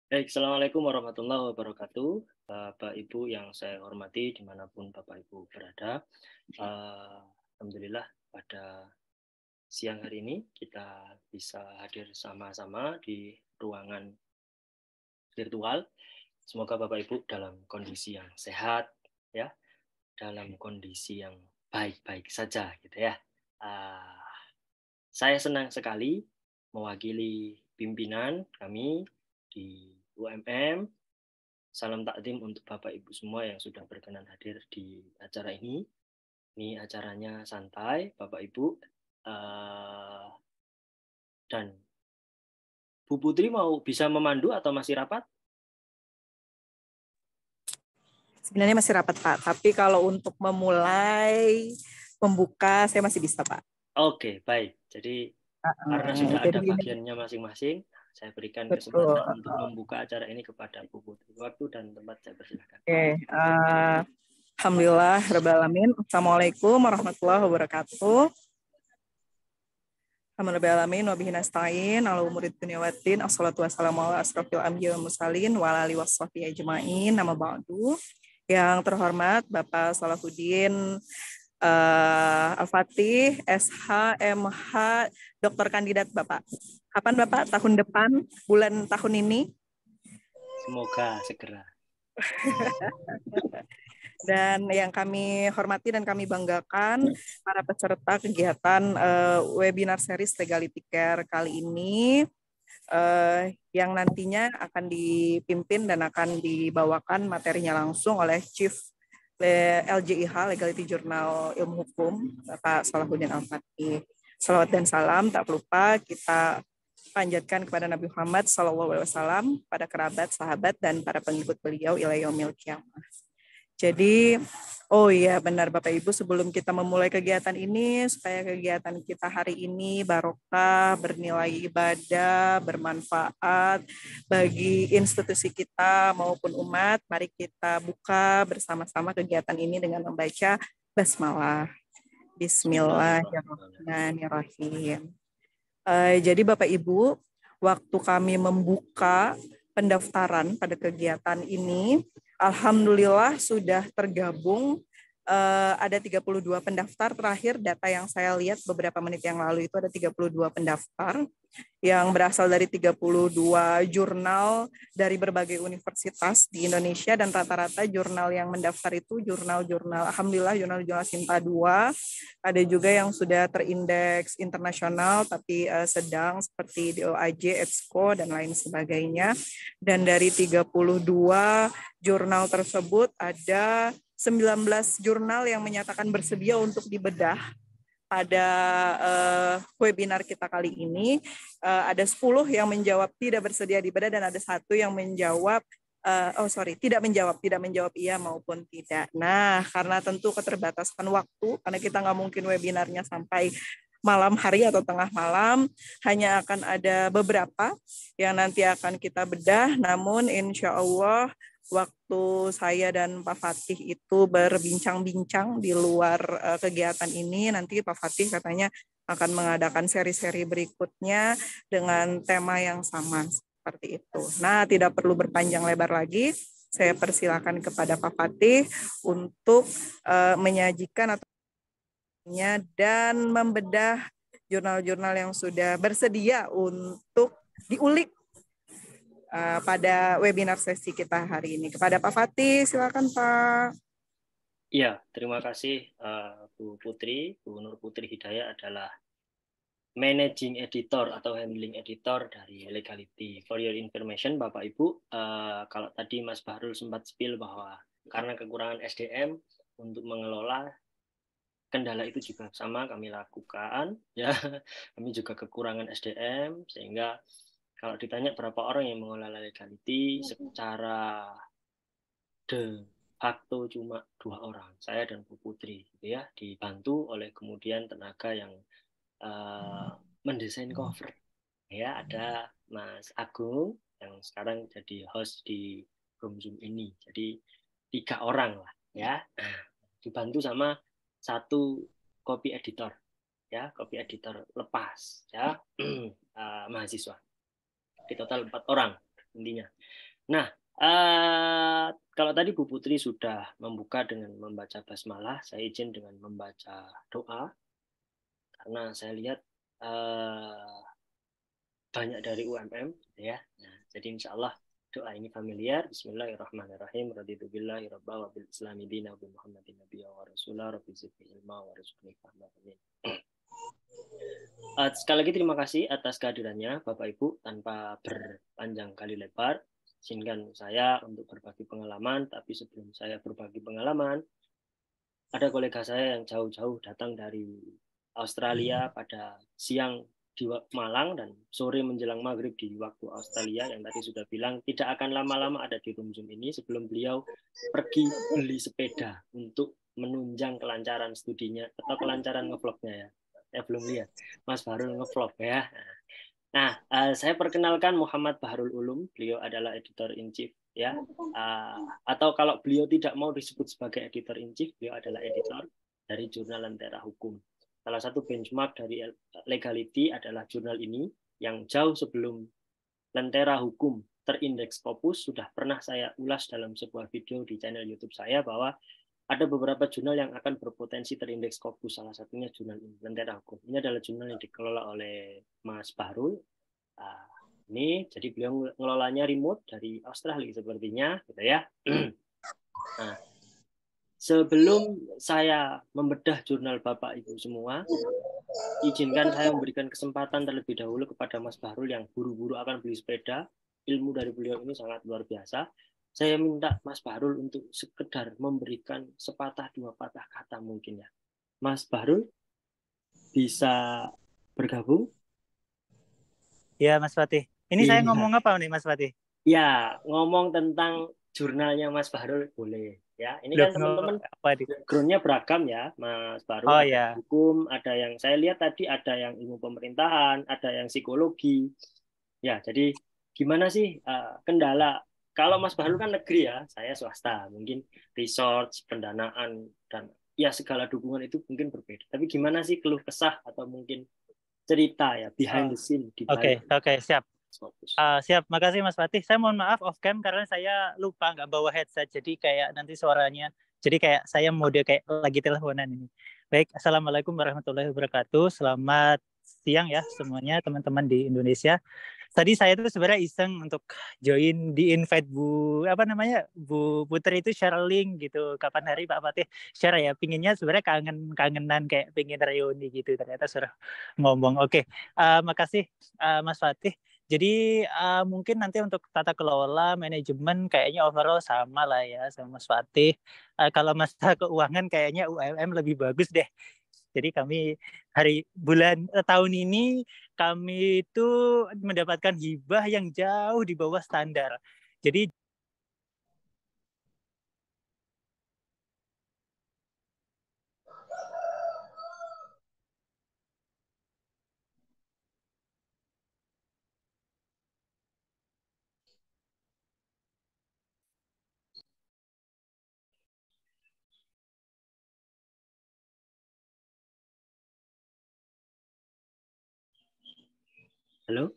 Baik, Assalamualaikum warahmatullahi wabarakatuh. Bapak Ibu yang saya hormati dimanapun Bapak Ibu berada. Alhamdulillah pada siang hari ini kita bisa hadir sama-sama di ruangan virtual. Semoga Bapak Ibu dalam kondisi yang sehat, ya, dalam kondisi yang baik-baik saja, gitu ya. Uh, saya senang sekali mewakili pimpinan kami di UMM. Salam takdim untuk Bapak Ibu semua yang sudah berkenan hadir di acara ini. Ini acaranya santai, Bapak Ibu. Dan Bu Putri mau bisa memandu atau masih rapat? Sebenarnya masih rapat, Pak. Tapi kalau untuk memulai membuka, saya masih bisa, Pak. Oke, baik. Jadi karena sudah Jadi ada ini bagiannya masing-masing, saya berikan betul. kesempatan untuk membuka acara ini kepada Bu Putri. Waktu dan tempat saya persilakan. Oke. Alhamdulillah, Rabbil Alamin. Assalamualaikum warahmatullahi wabarakatuh. Alhamdulillah, wabihi nasta'in, ala umurid dunia waddin, assalatu wassalamu ala asrafil anbiya wal mursalin, wa ala alihi washabihi ajma'in, nama ba'du. Yang terhormat Bapak Salahuddin Al-Fatih, SH, MH, dokter kandidat Bapak. Kapan Bapak? Tahun depan, bulan tahun ini? Semoga segera. Dan yang kami hormati dan kami banggakan para peserta kegiatan webinar series Legality Care kali ini yang nantinya akan dipimpin dan akan dibawakan materinya langsung oleh Chief LJIH, Legality Journal Ilmu Hukum, Bapak Salahuddin Al-Fatih. Salawat dan salam tak lupa kita panjatkan kepada Nabi Muhammad SAW, pada kerabat, sahabat, dan para pengikut beliau ila yaumil qiyamah. Jadi, oh iya benar Bapak Ibu, sebelum kita memulai kegiatan ini, supaya kegiatan kita hari ini barokah, bernilai ibadah, bermanfaat bagi institusi kita maupun umat, mari kita buka bersama-sama kegiatan ini dengan membaca basmalah. Bismillahirrahmanirrahim. Jadi Bapak Ibu, waktu kami membuka pendaftaran pada kegiatan ini, alhamdulillah sudah tergabung ada 32 pendaftar. Terakhir data yang saya lihat beberapa menit yang lalu itu ada 32 pendaftar yang berasal dari 32 jurnal dari berbagai universitas di Indonesia, dan rata-rata jurnal yang mendaftar itu jurnal-jurnal, alhamdulillah jurnal-jurnal Sinta 2. Ada juga yang sudah terindeks internasional tapi sedang, seperti DOAJ, EBSCO, dan lain sebagainya. Dan dari 32 jurnal tersebut ada 19 jurnal yang menyatakan bersedia untuk dibedah pada webinar kita kali ini. Ada 10 yang menjawab tidak bersedia dibedah, dan ada 1 yang menjawab tidak menjawab iya maupun tidak. Nah, karena tentu keterbatasan waktu, karena kita nggak mungkin webinarnya sampai malam hari atau tengah malam, hanya akan ada beberapa yang nanti akan kita bedah. Namun insya Allah waktu saya dan Pak Fatih itu berbincang-bincang di luar kegiatan ini, nanti Pak Fatih katanya akan mengadakan seri-seri berikutnya dengan tema yang sama seperti itu. Nah, tidak perlu berpanjang lebar lagi, saya persilakan kepada Pak Fatih untuk menyajikan dan membedah jurnal-jurnal yang sudah bersedia untuk diulik pada webinar sesi kita hari ini. Kepada Pak Fatih, silakan Pak. Iya, terima kasih Bu Putri. Bu Nur Putri Hidayah adalah Managing Editor atau Handling Editor dari Legality. For your information, Bapak Ibu, kalau tadi Mas Bahrul sempat spill bahwa karena kekurangan SDM untuk mengelola, kendala itu juga sama kami lakukan, ya. Kami juga kekurangan SDM, sehingga kalau ditanya berapa orang yang mengelola Legality, secara de facto cuma 2 orang, saya dan Bu Putri, gitu ya, dibantu oleh kemudian tenaga yang mendesain cover, ya. Ada Mas Agung yang sekarang jadi host di Room Zoom ini, jadi 3 orang lah, ya. Dibantu sama 1 copy editor, ya, copy editor lepas, ya. Mahasiswa, di total 4 orang. intinya. Nah, kalau tadi Bu Putri sudah membuka dengan membaca basmalah, saya izin dengan membaca doa karena saya lihat banyak dari UMM ya. Nah, jadi insya Allah doa ini familiar. Bismillahirrahmanirrahim. Raditu billahi rabba wa bil islami dina wa bi Muhammadin nabiyya wa rasulah rabbi zidni ilma wa rizqni fahma. Amin. Sekali lagi terima kasih atas kehadirannya Bapak Ibu. Tanpa berpanjang kali lebar, izinkan saya untuk berbagi pengalaman. Tapi sebelum saya berbagi pengalaman, ada kolega saya yang jauh-jauh datang dari Australia pada siang di Malang dan sore menjelang maghrib di waktu Australia, yang tadi sudah bilang tidak akan lama-lama ada di room Zoom ini sebelum beliau pergi beli sepeda untuk menunjang kelancaran studinya atau kelancaran ngevlognya ya. Saya belum lihat Mas Bahrul ngevlog ya. Nah, saya perkenalkan Muhammad Bahrul Ulum, beliau adalah editor in chief ya. Atau kalau beliau tidak mau disebut sebagai editor in chief, beliau adalah editor dari jurnal Lentera Hukum. Salah satu benchmark dari legality adalah jurnal ini yang jauh sebelum Lentera Hukum terindeks Scopus sudah pernah saya ulas dalam sebuah video di channel YouTube saya bahwa ada beberapa jurnal yang akan berpotensi terindeks Scopus, salah satunya jurnal ini, Lentera Hukum. Ini adalah jurnal yang dikelola oleh Mas Bahrul. Ini jadi beliau ngelolanya remote dari Australia sepertinya, gitu ya. Nah, sebelum saya membedah jurnal Bapak Ibu semua, izinkan saya memberikan kesempatan terlebih dahulu kepada Mas Bahrul yang buru-buru akan beli sepeda. Ilmu dari beliau ini sangat luar biasa. Saya minta Mas Bahrul untuk sekedar memberikan sepatah dua patah kata mungkin ya. Mas Bahrul bisa bergabung? Ya, Mas Fatih. Ini saya ngomong apa nih, Mas Fatih? Ya, ngomong tentang jurnalnya Mas Bahrul boleh. Ya, ini kan teman-teman background-nya beragam ya, Mas Bahrul. Oh, ada ya. hukum, ada yang saya lihat tadi ada yang ilmu pemerintahan, ada yang psikologi. Ya, jadi gimana sih kendala? Kalau Mas Bahrul kan negeri ya, saya swasta. Mungkin research, pendanaan, dan ya segala dukungan itu mungkin berbeda. Tapi gimana sih keluh kesah atau mungkin cerita ya, behind the scene di balik. Oke, siap. Siap, makasih Mas Fatih. Saya mohon maaf off cam karena saya lupa nggak bawa headset, jadi kayak nanti suaranya, jadi kayak saya mode kayak lagi teleponan ini. Baik, Assalamualaikum warahmatullahi wabarakatuh. Selamat siang ya semuanya teman-teman di Indonesia. Tadi saya tuh sebenarnya iseng untuk join di invite Bu Putri itu share link gitu. Kapan hari Pak Fatih share ya? Pinginnya sebenarnya kangenan kayak pingin reuni gitu. Ternyata sudah ngomong. Oke, makasih Mas Fatih. Jadi mungkin nanti untuk tata kelola manajemen kayaknya overall sama lah ya sama Mas Fatih. Kalau masalah keuangan kayaknya UMM lebih bagus deh. Jadi kami tahun ini kami itu mendapatkan hibah yang jauh di bawah standar. Jadi Halo?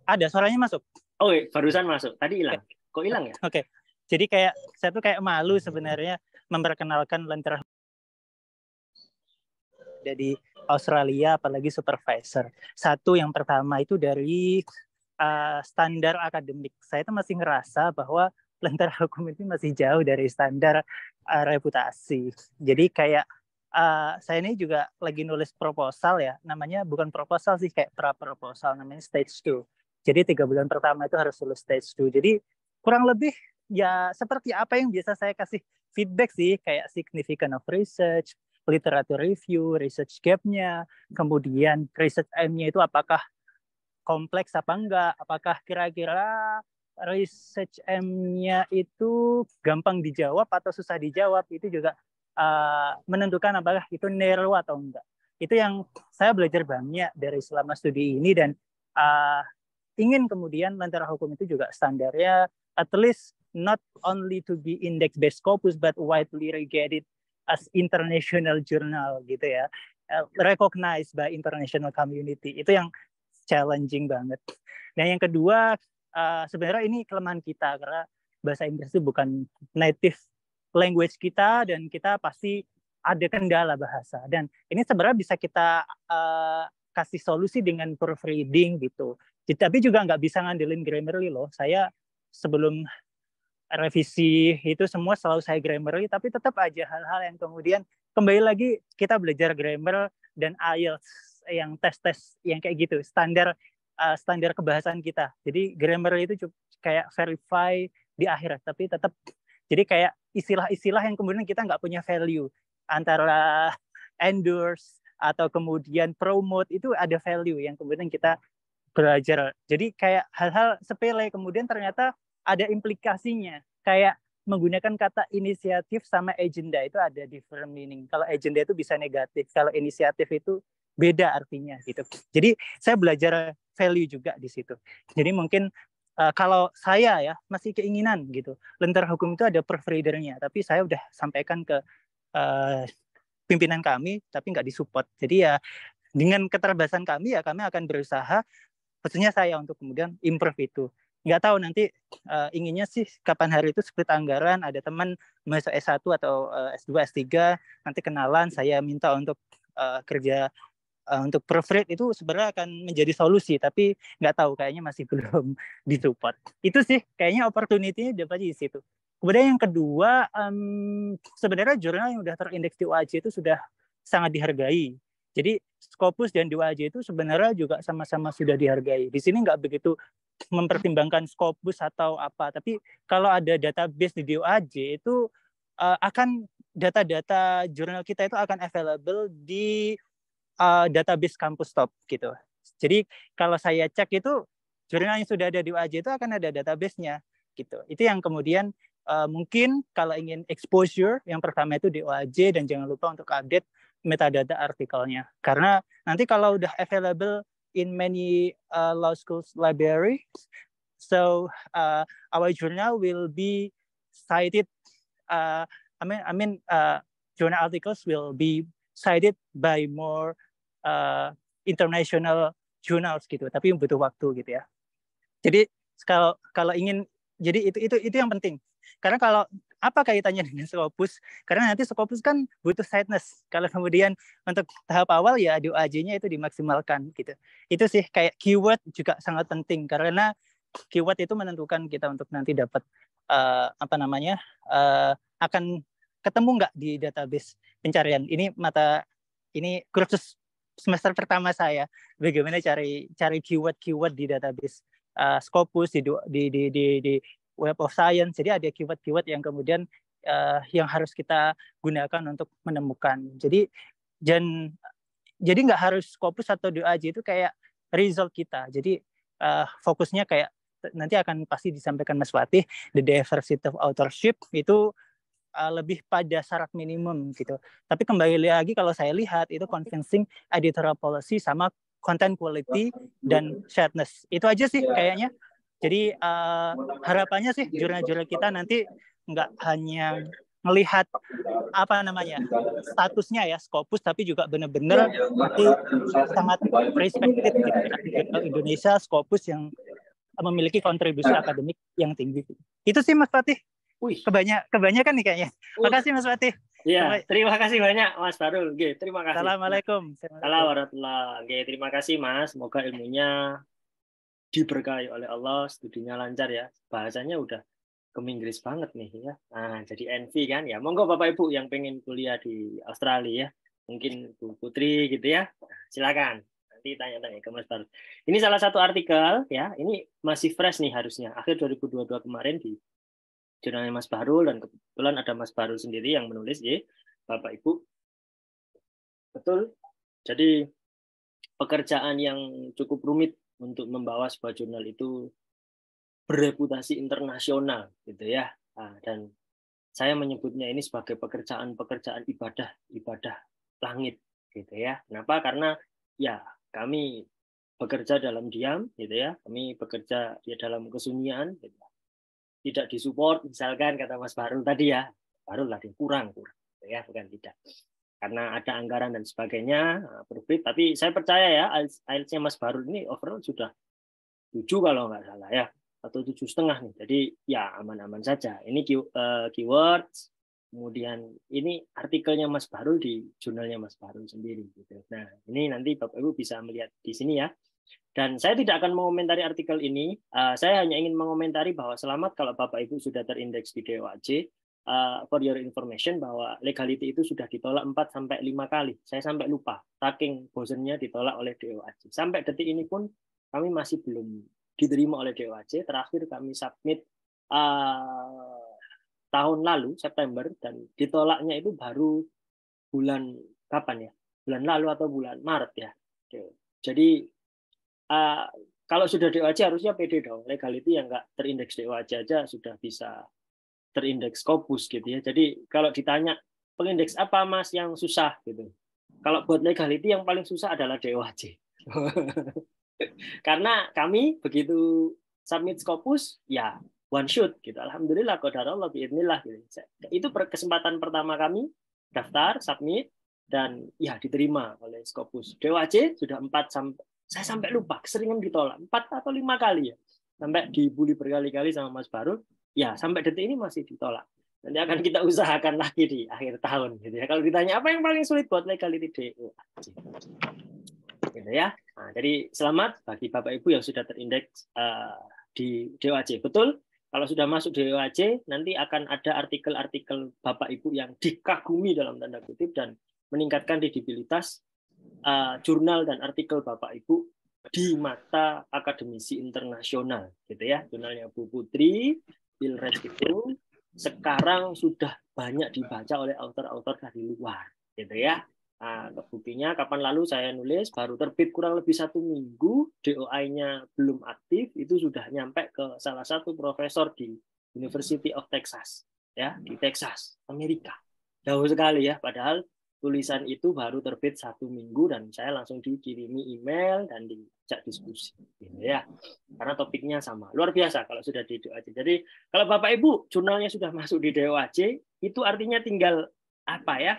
Ada suaranya masuk? Oh, barusan masuk. Tadi hilang. Kok hilang ya? Oke. Jadi kayak saya tuh kayak malu sebenarnya memperkenalkan Lentera dari Australia, apalagi supervisor. Satu yang pertama itu dari standar akademik. Saya tuh masih ngerasa bahwa Lentera Hukum itu masih jauh dari standar reputasi. Jadi kayak saya ini juga lagi nulis proposal ya, namanya bukan proposal sih, kayak pra-proposal, namanya stage 2. Jadi 3 bulan pertama itu harus lulus stage 2. Jadi kurang lebih ya seperti apa yang biasa saya kasih feedback sih, kayak significance of research, literature review, research gap-nya, kemudian research aim-nya itu apakah kompleks apa enggak, apakah kira-kira research aim-nya itu gampang dijawab atau susah dijawab, itu juga menentukan apakah itu narrow atau enggak. Itu yang saya belajar banyak dari selama studi ini, dan ingin kemudian Lentera Hukum itu juga standarnya at least not only to be index-based Scopus but widely regarded as international journal gitu ya, recognized by international community. Itu yang challenging banget. Dan yang kedua, sebenarnya ini kelemahan kita karena bahasa Inggris itu bukan native language kita dan kita pasti ada kendala bahasa. Dan ini sebenarnya bisa kita kasih solusi dengan proofreading gitu. Tapi juga nggak bisa ngandelin Grammarly loh. Saya sebelum revisi itu semua selalu saya Grammarly, tapi tetap aja hal-hal yang kemudian kembali lagi kita belajar grammar dan IELTS yang tes-tes yang kayak gitu, standar kebahasaan kita. Jadi Grammarly itu kayak verify di akhir, tapi tetap jadi kayak istilah-istilah yang kemudian kita nggak punya value, antara endorse atau kemudian promote itu ada value yang kemudian kita belajar. Jadi kayak hal-hal sepele kemudian ternyata ada implikasinya. Kayak menggunakan kata inisiatif sama agenda itu ada different meaning. Kalau agenda itu bisa negatif, kalau inisiatif itu beda artinya gitu. Jadi saya belajar value juga di situ. Jadi mungkin kalau saya ya masih keinginan gitu. Lentera hukum itu ada proofreader-nya, tapi saya udah sampaikan ke pimpinan kami, tapi nggak disupport. Jadi ya dengan keterbatasan kami ya kami akan berusaha, khususnya saya untuk kemudian improve itu. Nggak tahu nanti inginnya sih kapan hari itu split anggaran, ada teman masuk S1 atau S2, S3, nanti kenalan, saya minta untuk kerja untuk proofread itu sebenarnya akan menjadi solusi, tapi nggak tahu kayaknya masih belum disupport. Itu sih kayaknya opportunity-nya dapat di situ. Kemudian yang kedua, sebenarnya jurnal yang sudah terindeks di UAJ itu sudah sangat dihargai. Jadi Scopus dan DOAJ itu sebenarnya juga sama-sama sudah dihargai. Di sini nggak begitu mempertimbangkan Scopus atau apa, tapi kalau ada database di DOAJ itu akan data-data jurnal kita itu akan available di database Kampus Top gitu. Jadi kalau saya cek itu jurnal yang sudah ada di UAJ itu akan ada database-nya gitu. Itu yang kemudian mungkin kalau ingin exposure yang pertama itu di UAJ, dan jangan lupa untuk update metadata artikelnya. Karena nanti kalau udah available in many law schools library, so our journal will be cited. Journal articles will be cited by more international journals gitu. Tapi butuh waktu gitu ya. Jadi kalau ingin, jadi itu yang penting. Karena kalau apa kaitannya dengan Scopus? Karena nanti Scopus kan butuh sightness. Kalau kemudian untuk tahap awal ya DOAJ-nya itu dimaksimalkan gitu. Itu sih kayak keyword juga sangat penting karena keyword itu menentukan kita untuk nanti dapat akan ketemu nggak di database pencarian. Ini kursus semester pertama saya, bagaimana cari keyword di database Scopus di Web of Science. Jadi ada keyword yang kemudian yang harus kita gunakan untuk menemukan. Jadi nggak harus Scopus atau DOAJ itu kayak result kita. Jadi fokusnya kayak nanti akan pasti disampaikan Mas Fatih, the diversity of authorship itu lebih pada syarat minimum gitu. Tapi kembali lagi kalau saya lihat itu convincing editorial policy sama content quality dan sharedness. Itu aja sih kayaknya. Jadi harapannya sih jurnal-jurnal kita nanti nggak hanya melihat statusnya ya Scopus, tapi juga benar-benar nanti sangat perspektif gitu. Jurnal Indonesia Scopus yang memiliki kontribusi akademik yang tinggi. Itu sih Mas Fatih. Kebanyakan nih kayaknya. Makasih Mas Fatih. Iya, terima kasih banyak Mas Farul. Oke, terima kasih. Assalamualaikum. Assalamualaikum. Terima kasih Mas. Semoga ilmunya diberkahi oleh Allah, studinya lancar ya. Bahasanya udah ke Inggris banget nih ya. Nah, jadi NV kan ya. Monggo Bapak Ibu yang pengen kuliah di Australia ya. Mungkin Bu Putri gitu ya. Silakan. Nanti tanya-tanya ke Mas Farul. Ini salah satu artikel ya. Ini masih fresh nih harusnya. Akhir 2022 kemarin di jurnalnya Mas Bahrul, dan kebetulan ada Mas Bahrul sendiri yang menulis ya, Bapak Ibu. Betul. Jadi pekerjaan yang cukup rumit untuk membawa sebuah jurnal itu bereputasi internasional gitu ya. Nah, dan saya menyebutnya ini sebagai pekerjaan ibadah langit gitu ya. Kenapa? Karena ya kami bekerja dalam diam gitu ya. Kami bekerja di dalam kesunyian gitu. Tidak disupport misalkan kata Mas Bahrul tadi ya, Bahrul lah kurang ya, bukan tidak. karena ada anggaran dan sebagainya, proofread. Tapi saya percaya ya, IELTS-nya Mas Bahrul ini overall sudah 7 kalau nggak salah ya, atau 7,5 nih. Jadi ya aman-aman saja. Ini keywords, kemudian ini artikelnya Mas Bahrul di jurnalnya Mas Bahrul sendiri. Gitu. Nah, ini nanti Bapak Ibu bisa melihat di sini ya. Dan saya tidak akan mengomentari artikel ini. Saya hanya ingin mengomentari bahwa selamat kalau Bapak Ibu sudah terindeks di DOAJ. For your information bahwa legality itu sudah ditolak 4-5 kali. Saya sampai lupa. Saking bosennya ditolak oleh DOAJ. Sampai detik ini pun kami masih belum diterima oleh DOAJ. Terakhir kami submit tahun lalu September dan ditolaknya itu baru bulan kapan ya? Bulan lalu atau bulan Maret ya. Jadi kalau sudah DOAJ harusnya pede dong. Legality yang nggak terindeks DOAJ aja sudah bisa terindeks Scopus gitu ya. Jadi kalau ditanya pengindeks apa Mas yang susah gitu. Kalau buat legality yang paling susah adalah DOAJ. Karena kami begitu submit Scopus ya one shoot gitu. Alhamdulillah qadarullah biidznillah gitu. Itu kesempatan pertama kami daftar, submit dan ya diterima oleh Scopus. DOAJ sudah 4 sampai saya sampai lupa, keseringan ditolak 4 atau 5 kali ya. Sampai dibully berkali-kali sama Mas Bahrul, ya sampai detik ini masih ditolak. Nanti akan kita usahakan lagi di akhir tahun gitu ya. Kalau ditanya apa yang paling sulit buat legality DOAJ. Gitu ya. Nah, jadi selamat bagi Bapak Ibu yang sudah terindeks di DOAJ. Betul? Kalau sudah masuk DOAJ, nanti akan ada artikel-artikel Bapak Ibu yang dikagumi dalam tanda kutip dan meningkatkan kredibilitas jurnal dan artikel Bapak Ibu di mata akademisi internasional, gitu ya. Jurnalnya Bu Putri, Pilres itu sekarang sudah banyak dibaca oleh author-author dari luar, gitu ya. Nah, buktinya kapan lalu saya nulis baru terbit kurang lebih 1 minggu, DOI-nya belum aktif, itu sudah nyampe ke salah satu profesor di University of Texas, ya di Texas, Amerika. Jauh sekali ya, padahal tulisan itu baru terbit 1 minggu dan saya langsung dikirimi email dan diajak diskusi, gitu ya. Karena topiknya sama, luar biasa kalau sudah di DOAJ. Jadi kalau Bapak Ibu jurnalnya sudah masuk di DOAJ, itu artinya tinggal apa ya?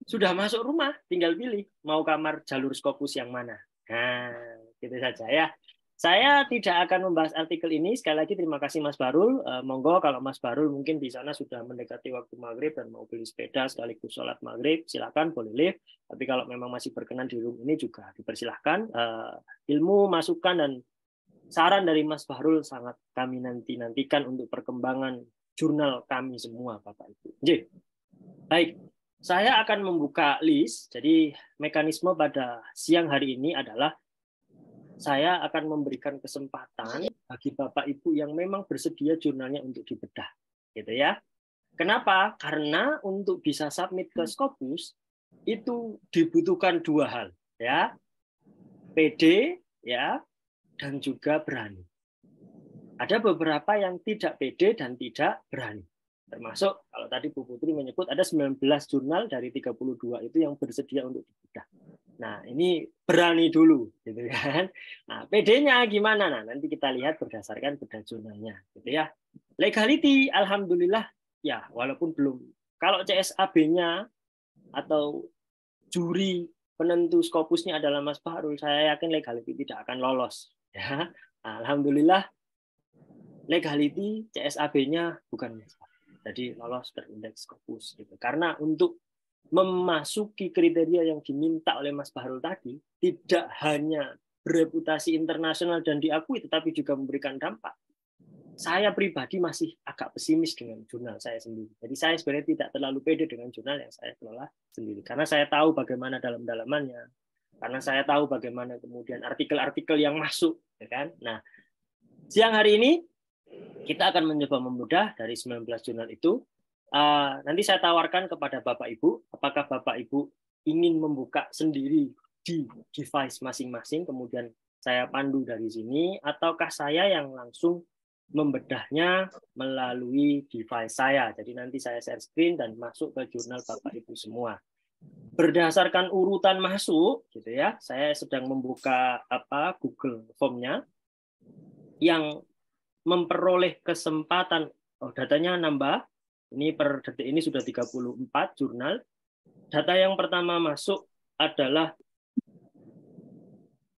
Sudah masuk rumah, tinggal pilih mau kamar jalur Scopus yang mana. Nah, gitu saja ya. Saya tidak akan membahas artikel ini. Sekali lagi terima kasih Mas Bahrul. Monggo kalau Mas Bahrul mungkin di sana sudah mendekati waktu maghrib dan mau beli sepeda sekaligus sholat maghrib, silakan boleh live. Tapi kalau memang masih berkenan di room ini juga dipersilahkan. Ilmu, masukan dan saran dari Mas Bahrul sangat kami nantikan untuk perkembangan jurnal kami semua, Bapak Ibu. Baik. Saya akan membuka list. Jadi mekanisme pada siang hari ini adalah saya akan memberikan kesempatan bagi Bapak Ibu yang memang bersedia jurnalnya untuk dibedah, gitu ya. Kenapa? Karena untuk bisa submit ke Scopus itu dibutuhkan 2 hal, ya. PD, ya, dan juga berani. Ada beberapa yang tidak pede dan tidak berani. Termasuk kalau tadi Bu Putri menyebut ada 19 jurnal dari 32 itu yang bersedia untuk dibedah. Nah, ini berani dulu, gitu kan. Nah, PD-nya gimana? Nah, nanti kita lihat berdasarkan bedah jurnalnya, gitu ya. Legality, alhamdulillah, ya, walaupun belum. Kalau CSAB-nya atau juri penentu Scopusnya adalah Mas Bahrul, saya yakin legality tidak akan lolos. Ya, alhamdulillah, legality CSAB-nya bukan Mas Bahrul. Jadi lolos terindeks Scopus gitu. Karena untuk memasuki kriteria yang diminta oleh Mas Bahrul tadi tidak hanya bereputasi internasional dan diakui tetapi juga memberikan dampak. Saya pribadi masih agak pesimis dengan jurnal saya sendiri. Jadi saya sebenarnya tidak terlalu pede dengan jurnal yang saya kelola sendiri karena saya tahu bagaimana dalam-dalamannya. Karena saya tahu bagaimana kemudian artikel-artikel yang masuk, ya kan? Nah, siang hari ini kita akan mencoba membedah dari 19 jurnal itu. Nanti saya tawarkan kepada Bapak Ibu, apakah Bapak Ibu ingin membuka sendiri di device masing-masing, kemudian saya pandu dari sini, ataukah saya yang langsung membedahnya melalui device saya. Jadi nanti saya share screen dan masuk ke jurnal Bapak Ibu semua. Berdasarkan urutan masuk, gitu ya, saya sedang membuka Google Form-nya yang memperoleh kesempatan, datanya nambah, ini per detik ini sudah 34 jurnal, Data yang pertama masuk adalah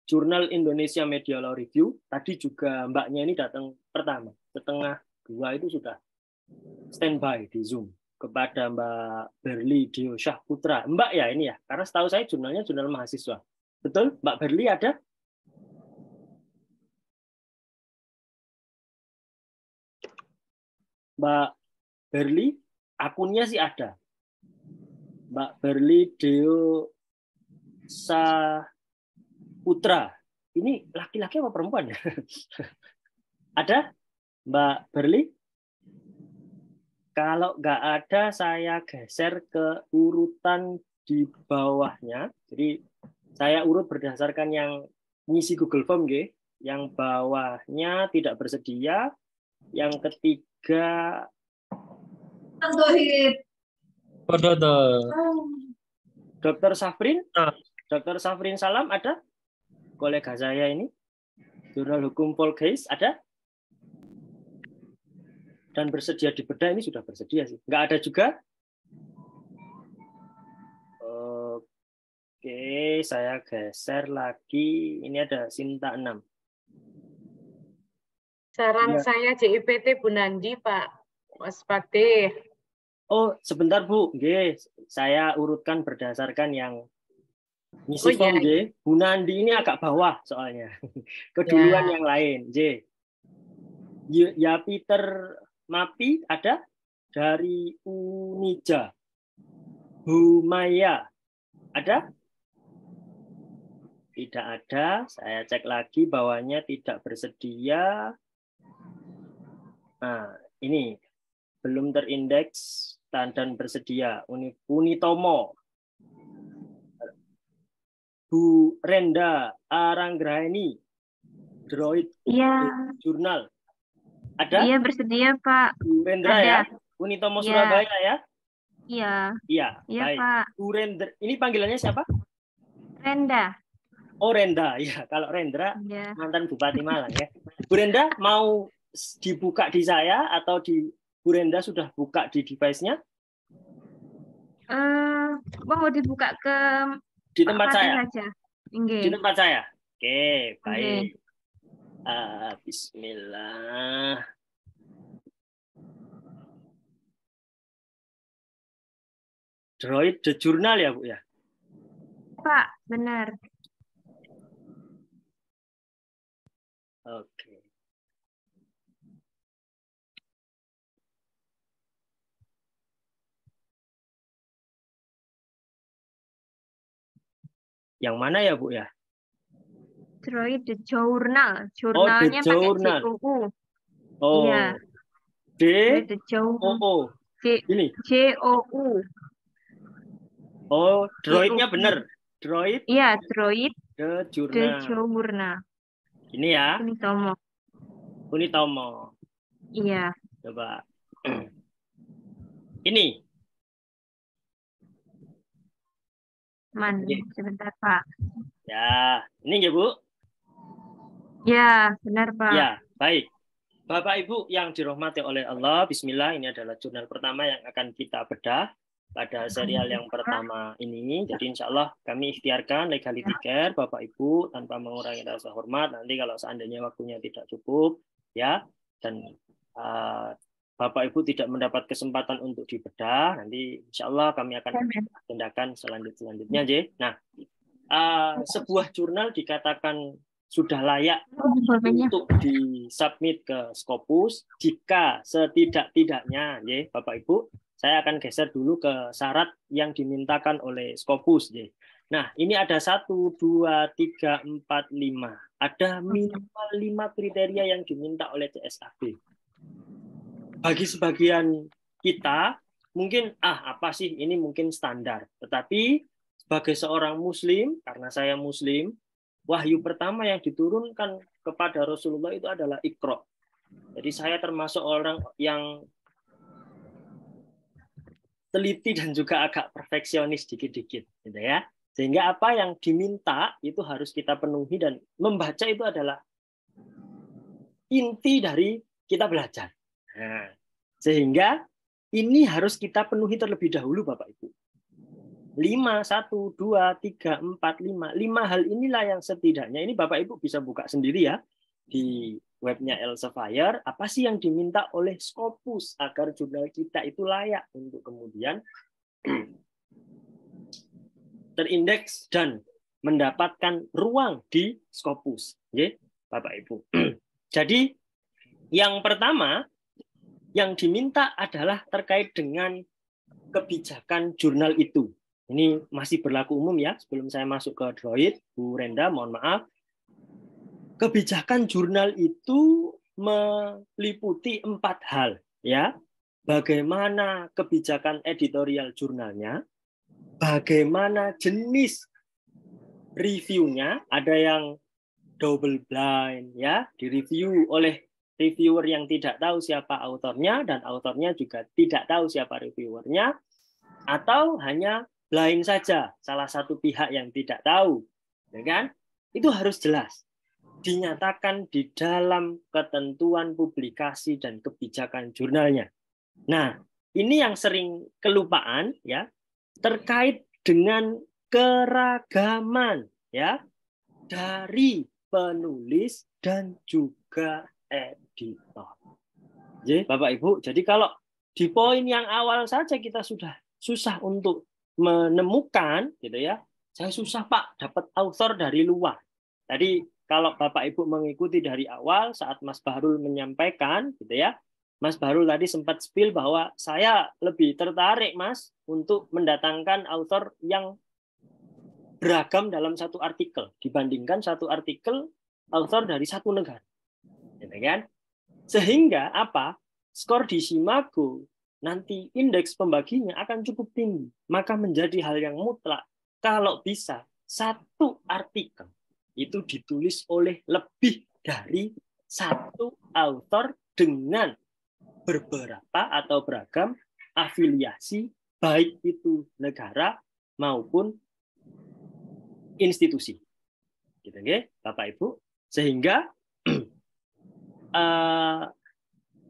Jurnal Indonesia Media Law Review. Tadi juga mbaknya ini datang pertama. Setengah 2 itu sudah standby di Zoom. Kepada Mbak Berli Diosyah Putra. Mbak ya ini ya, karena setahu saya jurnalnya jurnal mahasiswa. Betul? Mbak Berli ada? Mbak Berli, akunnya sih ada. Mbak Berli Diosyah Putra. Ini laki-laki apa perempuan ya? Ada Mbak Berli? Kalau nggak ada, saya geser ke urutan di bawahnya. Jadi saya urut berdasarkan yang ngisi Google Form, nggih. Yang bawahnya tidak bersedia. Yang ketiga Dr. Safrin. Dr. Safrin Salam ada? Kolega saya ini. Jurnal Hukum Polcase ada? Dan bersedia dibedah ini sudah bersedia sih. Nggak ada juga? Oke, saya geser lagi. Ini ada Sinta 6. Saran Ya. saya JIPT Bu Nandi, Pak. Waspada. Oh, sebentar Bu. Nggih, saya urutkan berdasarkan yang ngisi Oh, form, iya. nggih. Bu Nandi ini agak bawah soalnya. Keduluan Ya. yang lain, J. Ya Peter Mapi ada dari Unija. Bu Maya ada? Tidak ada. Saya cek lagi bawahnya tidak bersedia. Nah, ini belum terindeks dan bersedia. Unitomo. Bu Renda Aranggraini. Droid Iya, Jurnal. Ada? iya bersedia Pak. Bu Rendra Ada. ya? Unitomo Iya. Surabaya ya? Iya, Iya, iya baik. Pak. Bu Rendra. Ini panggilannya siapa? Renda. Oh, Renda. Ya, kalau Rendra Iya. mantan Bupati Malang ya. Bu Renda mau dibuka di saya atau di Bu Renda sudah buka di device-nya? Mau dibuka ke Di Pak tempat Fatih saya. saja. Di Nggih. tempat saya. Oke, baik. Oke. Bismillah. Droid the Journal ya, Bu ya? Pak, benar. Oke. Yang mana ya, Bu ya? Droid the Journal. Oh, the Jurnalnya pakai Journal. JOU. Oh, Iya. D Droid the O Journal. O. Ini. JOU. Oh, droidnya JOU. benar. Droid Iya, Droid the the Journal. Journal. Ini ya, Unitomo. Unitomo. Iya. Coba. Ini. Man, sebentar Pak. Ya, ini ya, Bu. Ya, benar Pak. Ya, baik. Bapak Ibu yang dirahmati oleh Allah, bismillah, ini adalah jurnal pertama yang akan kita bedah pada serial yang pertama ini. Jadi insya Allah kami ikhtiarkan legality care Bapak Ibu tanpa mengurangi rasa hormat. Nanti kalau seandainya waktunya tidak cukup, ya, dan Bapak Ibu tidak mendapat kesempatan untuk dibedah, nanti insya Allah kami akan tindakan selanjutnya. Nah, sebuah jurnal dikatakan sudah layak untuk disubmit ke Scopus jika setidak-tidaknya, ya, Bapak Ibu, saya akan geser dulu ke syarat yang dimintakan oleh Scopus. Ya. Nah, ini ada 1, 2, 3, 4, 5. Ada minimal 5 kriteria yang diminta oleh CSAB. Bagi sebagian kita, mungkin, apa sih, ini mungkin standar. Tetapi, sebagai seorang Muslim, karena saya Muslim, wahyu pertama yang diturunkan kepada Rasulullah itu adalah Iqra. Jadi saya termasuk orang yang teliti dan juga agak perfeksionis dikit-dikit, gitu ya. Sehingga apa yang diminta itu harus kita penuhi, dan membaca itu adalah inti dari kita belajar. Nah, sehingga ini harus kita penuhi terlebih dahulu, Bapak Ibu. 5, 1, 2, 3, 4, 5. 5 hal inilah yang setidaknya, ini Bapak Ibu bisa buka sendiri ya, di webnya Elsevier, apa sih yang diminta oleh Scopus agar jurnal kita itu layak untuk kemudian terindeks dan mendapatkan ruang di Scopus. Ya, Bapak Ibu. Jadi yang pertama yang diminta adalah terkait dengan kebijakan jurnal itu. Ini masih berlaku umum ya, sebelum saya masuk ke Droid, Bu Renda, mohon maaf. Kebijakan jurnal itu meliputi 4 hal, ya. Bagaimana kebijakan editorial jurnalnya, bagaimana jenis reviewnya, ada yang double blind, ya, direview oleh reviewer yang tidak tahu siapa autornya dan autornya juga tidak tahu siapa reviewernya, atau hanya blind saja, salah satu pihak yang tidak tahu, ya kan? Itu harus jelas dinyatakan di dalam ketentuan publikasi dan kebijakan jurnalnya. Nah, ini yang sering kelupaan ya, terkait dengan keragaman ya dari penulis dan juga editor. Jadi Bapak Ibu, jadi kalau di poin yang awal saja kita sudah susah untuk menemukan gitu ya. Saya susah Pak dapat author dari luar. Tadi kalau Bapak Ibu mengikuti dari awal saat Mas Bahrul menyampaikan gitu ya. Mas Bahrul tadi sempat spill bahwa saya lebih tertarik Mas untuk mendatangkan author yang beragam dalam satu artikel dibandingkan satu artikel author dari satu negara. Gitu kan? Sehingga apa? Skor di Simago nanti indeks pembaginya akan cukup tinggi. Maka menjadi hal yang mutlak kalau bisa satu artikel itu ditulis oleh lebih dari satu author dengan beberapa atau beragam afiliasi, baik itu negara maupun institusi. Gitu, okay? Bapak Ibu. Sehingga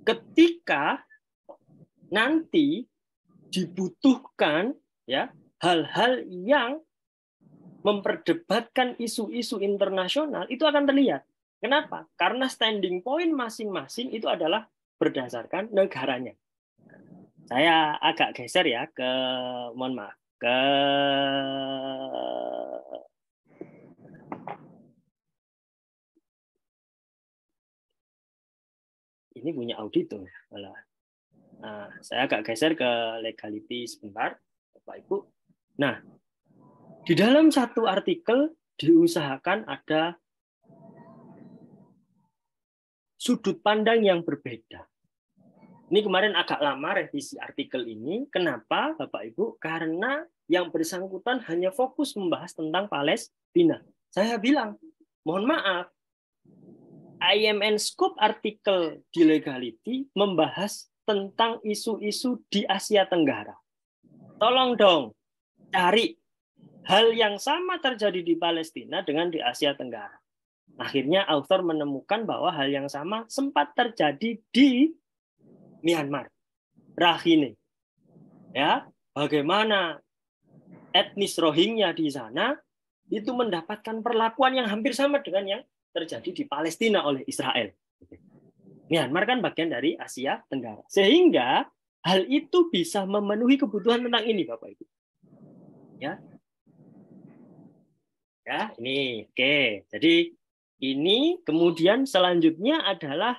ketika nanti dibutuhkan ya hal-hal yang memperdebatkan isu-isu internasional itu akan terlihat. Kenapa? Karena standing point masing-masing itu adalah berdasarkan negaranya. Saya agak geser ya ke, mohon maaf, ke ini punya auditor. Nah, saya agak geser ke legality sebentar, Bapak Ibu. Nah, di dalam satu artikel diusahakan ada sudut pandang yang berbeda. Ini kemarin agak lama revisi artikel ini. Kenapa, Bapak Ibu? Karena yang bersangkutan hanya fokus membahas tentang Palestina. Saya bilang, mohon maaf, IMN Scope artikel di Legality membahas tentang isu-isu di Asia Tenggara. Tolong dong, cari hal yang sama terjadi di Palestina dengan di Asia Tenggara. Akhirnya author menemukan bahwa hal yang sama sempat terjadi di Myanmar, Rakhine. Ya, bagaimana etnis Rohingya di sana itu mendapatkan perlakuan yang hampir sama dengan yang terjadi di Palestina oleh Israel. Myanmar kan bagian dari Asia Tenggara. Sehingga hal itu bisa memenuhi kebutuhan tentang ini, Bapak Ibu. Ya. Ya, ini. Oke. Jadi ini kemudian selanjutnya adalah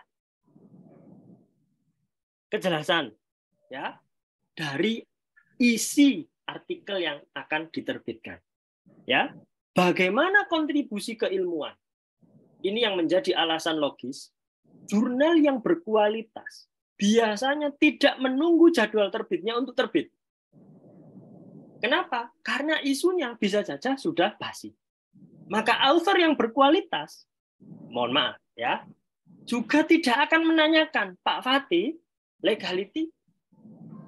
kejelasan ya dari isi artikel yang akan diterbitkan. Ya. Bagaimana kontribusi keilmuan? Ini yang menjadi alasan logis. Jurnal yang berkualitas biasanya tidak menunggu jadwal terbitnya untuk terbit. Kenapa? Karena isunya bisa saja sudah basi. Maka author yang berkualitas, mohon maaf ya, juga tidak akan menanyakan, Pak Fatih, Legality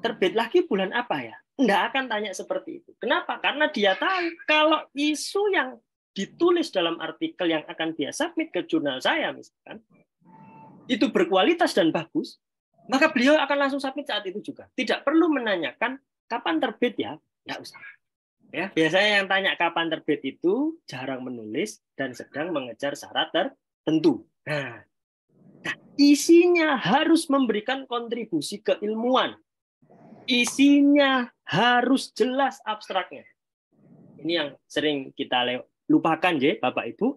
terbit lagi bulan apa ya? Tidak akan tanya seperti itu. Kenapa? Karena dia tahu kalau isu yang ditulis dalam artikel yang akan dia submit ke jurnal saya misalkan, itu berkualitas dan bagus, maka beliau akan langsung submit saat itu juga. Tidak perlu menanyakan kapan terbit ya, tidak usah. Ya, biasanya yang tanya kapan terbit itu jarang menulis dan sedang mengejar syarat tertentu. Nah, isinya harus memberikan kontribusi keilmuan. Isinya harus jelas abstraknya. Ini yang sering kita lupakan ya, Bapak Ibu.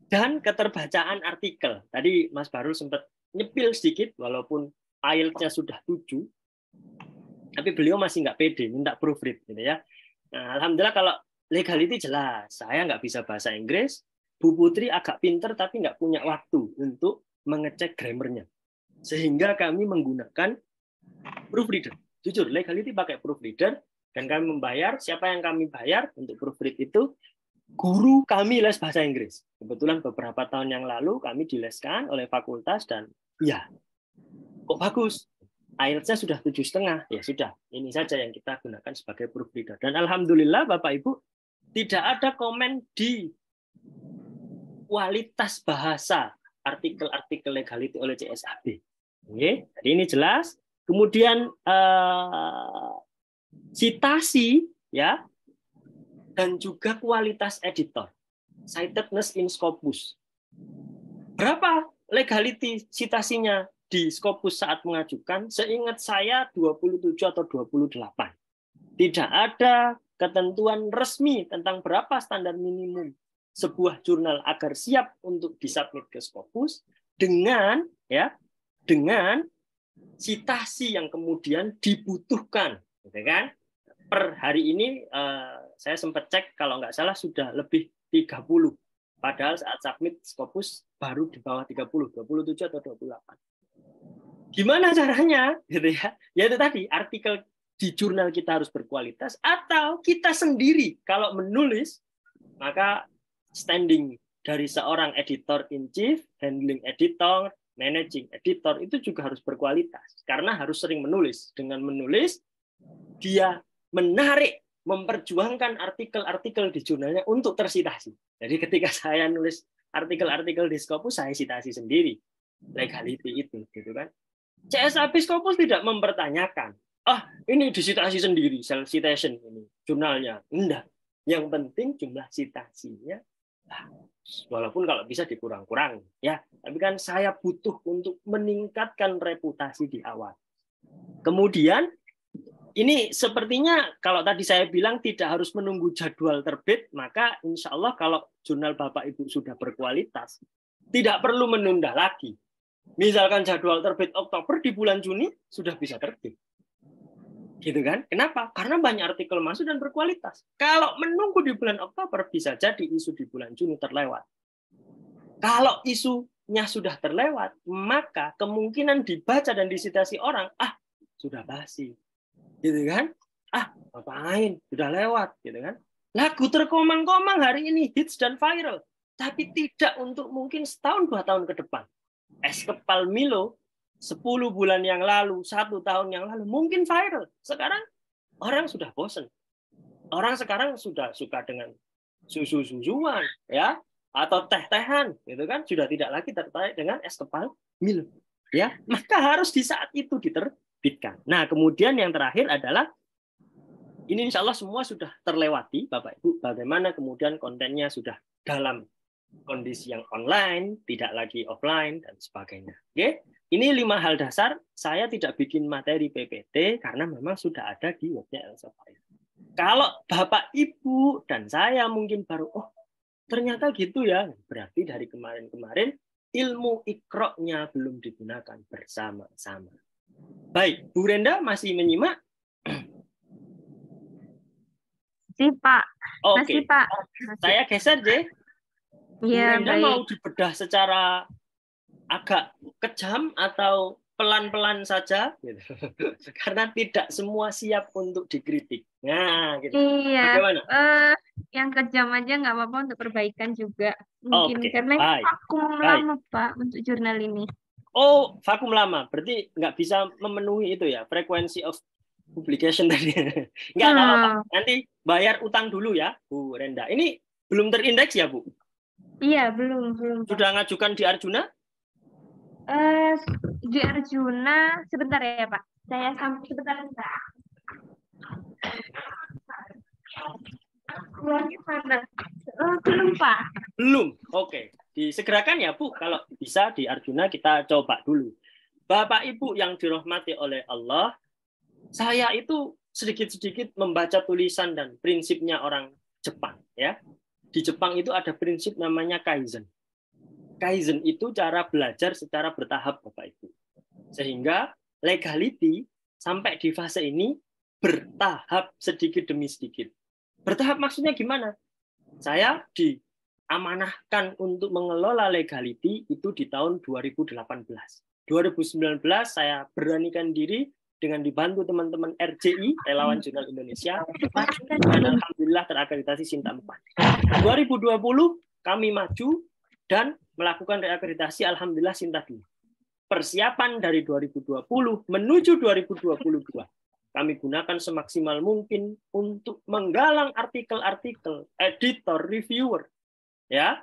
Dan keterbacaan artikel. Tadi Mas Barul sempat nyepil sedikit, walaupun IELTS-nya sudah 7, tapi beliau masih nggak pede, minta proofread. Gitu ya. Nah, alhamdulillah kalau legality jelas. Saya nggak bisa bahasa Inggris. Bu Putri agak pinter, tapi nggak punya waktu untuk mengecek grammarnya. Sehingga kami menggunakan proofreader. Jujur, legality pakai proofreader, dan kami membayar. Siapa yang kami bayar untuk proofread itu? Guru kami les bahasa Inggris. Kebetulan beberapa tahun yang lalu kami dileskan oleh fakultas dan ya, kok bagus. IELTS-nya sudah 7,5. Ya sudah, ini saja yang kita gunakan sebagai proofreader. Dan alhamdulillah Bapak Ibu, tidak ada komen di kualitas bahasa artikel-artikel legality oleh CSAB. Oke, jadi ini jelas. Kemudian citasi ya, dan juga kualitas editor. Citedness in Scopus. Berapa legality citasinya di Scopus saat mengajukan? Seingat saya 27 atau 28. Tidak ada ketentuan resmi tentang berapa standar minimum sebuah jurnal agar siap untuk disubmit ke Scopus dengan citasi yang kemudian dibutuhkan, gitu kan? Per hari ini saya sempat cek, kalau nggak salah sudah lebih 30. Padahal saat submit Scopus baru di bawah 30, 27 atau 28. Gimana caranya? Gitu ya. Ya itu tadi, artikel di jurnal kita harus berkualitas, atau kita sendiri kalau menulis, maka standing dari seorang editor in chief, handling editor, managing editor itu juga harus berkualitas. Karena harus sering menulis. Dengan menulis, dia menarik, memperjuangkan artikel-artikel di jurnalnya untuk tersitasi. Jadi ketika saya nulis artikel-artikel di Scopus, saya citasi sendiri legality itu, gitu kan. CSAB Scopus tidak mempertanyakan, ini disitasi sendiri, self citation ini jurnalnya. Enggak. Yang penting jumlah citasinya, walaupun kalau bisa dikurang-kurang, ya. Tapi kan saya butuh untuk meningkatkan reputasi di awal. Kemudian ini sepertinya kalau tadi saya bilang tidak harus menunggu jadwal terbit, maka insya Allah kalau jurnal Bapak Ibu sudah berkualitas, tidak perlu menunda lagi. Misalkan jadwal terbit Oktober, di bulan Juni sudah bisa terbit. Gitu kan? Kenapa? Karena banyak artikel masuk dan berkualitas. Kalau menunggu di bulan Oktober, bisa jadi isu di bulan Juni terlewat. Kalau isunya sudah terlewat, maka kemungkinan dibaca dan disitasi orang, sudah basi. Gitu kan? Ngapain? Sudah lewat, gitu kan? Lagu terkomang-komang hari ini hits dan viral, tapi tidak untuk mungkin setahun 2 tahun ke depan. Es kepal Milo 10 bulan yang lalu, 1 tahun yang lalu mungkin viral. Sekarang orang sudah bosan. Orang sekarang sudah suka dengan susu-susuan, ya, atau teh-tehan, gitu kan? Sudah tidak lagi tertarik dengan es kepal Milo, ya. Maka harus di saat itu diterbitkan. Nah, kemudian yang terakhir adalah ini insya Allah semua sudah terlewati, Bapak Ibu. Bagaimana kemudian kontennya sudah dalam kondisi yang online, tidak lagi offline dan sebagainya. Oke, ini 5 hal dasar. Saya tidak bikin materi PPT karena memang sudah ada di webnya Elsevier. Kalau Bapak Ibu dan saya mungkin baru, ternyata gitu ya. Berarti dari kemarin-kemarin ilmu Iqra-nya belum digunakan bersama-sama. Baik, Bu Renda masih menyimak? Masih, Pak. Oke. Masih, Pak. Saya geser, J. Bu Iya, Renda baik. mau dibedah secara agak kejam atau pelan-pelan saja, gitu. Karena tidak semua siap untuk dikritik. Nah, gitu. Iya, Bagaimana? yang kejam aja nggak apa-apa untuk perbaikan juga. Mungkin Oke, karena ini baik. vakum lama, Pak, untuk jurnal ini. Oh, vakum lama. Berarti nggak bisa memenuhi itu ya, frequency of publication tadi. Nggak apa-apa. Nanti bayar utang dulu ya, Bu Renda. Ini belum terindeks ya, Bu? Iya, belum, Pak. Sudah ngajukan di Arjuna? Di Arjuna, sebentar ya, Pak. Saya sebentar. Gimana? Belum, Pak. Belum. Oke. Disegerakan ya, Bu. Kalau bisa di Arjuna kita coba dulu. Bapak Ibu yang dirahmati oleh Allah, saya itu sedikit-sedikit membaca tulisan dan prinsipnya orang Jepang, ya. Di Jepang itu ada prinsip namanya Kaizen. Kaizen itu cara belajar secara bertahap, Bapak Ibu. Sehingga legality sampai di fase ini bertahap sedikit demi sedikit. Bertahap maksudnya gimana? Saya diamanahkan untuk mengelola legality itu di tahun 2018. 2019 saya beranikan diri dengan dibantu teman-teman RJI, Relawan Jurnal Indonesia, dan alhamdulillah terakreditasi Sinta 4. 2020 kami maju dan melakukan reakreditasi alhamdulillah Sinta 2. Persiapan dari 2020 menuju 2022. Kami gunakan semaksimal mungkin untuk menggalang artikel-artikel, editor, reviewer. Ya.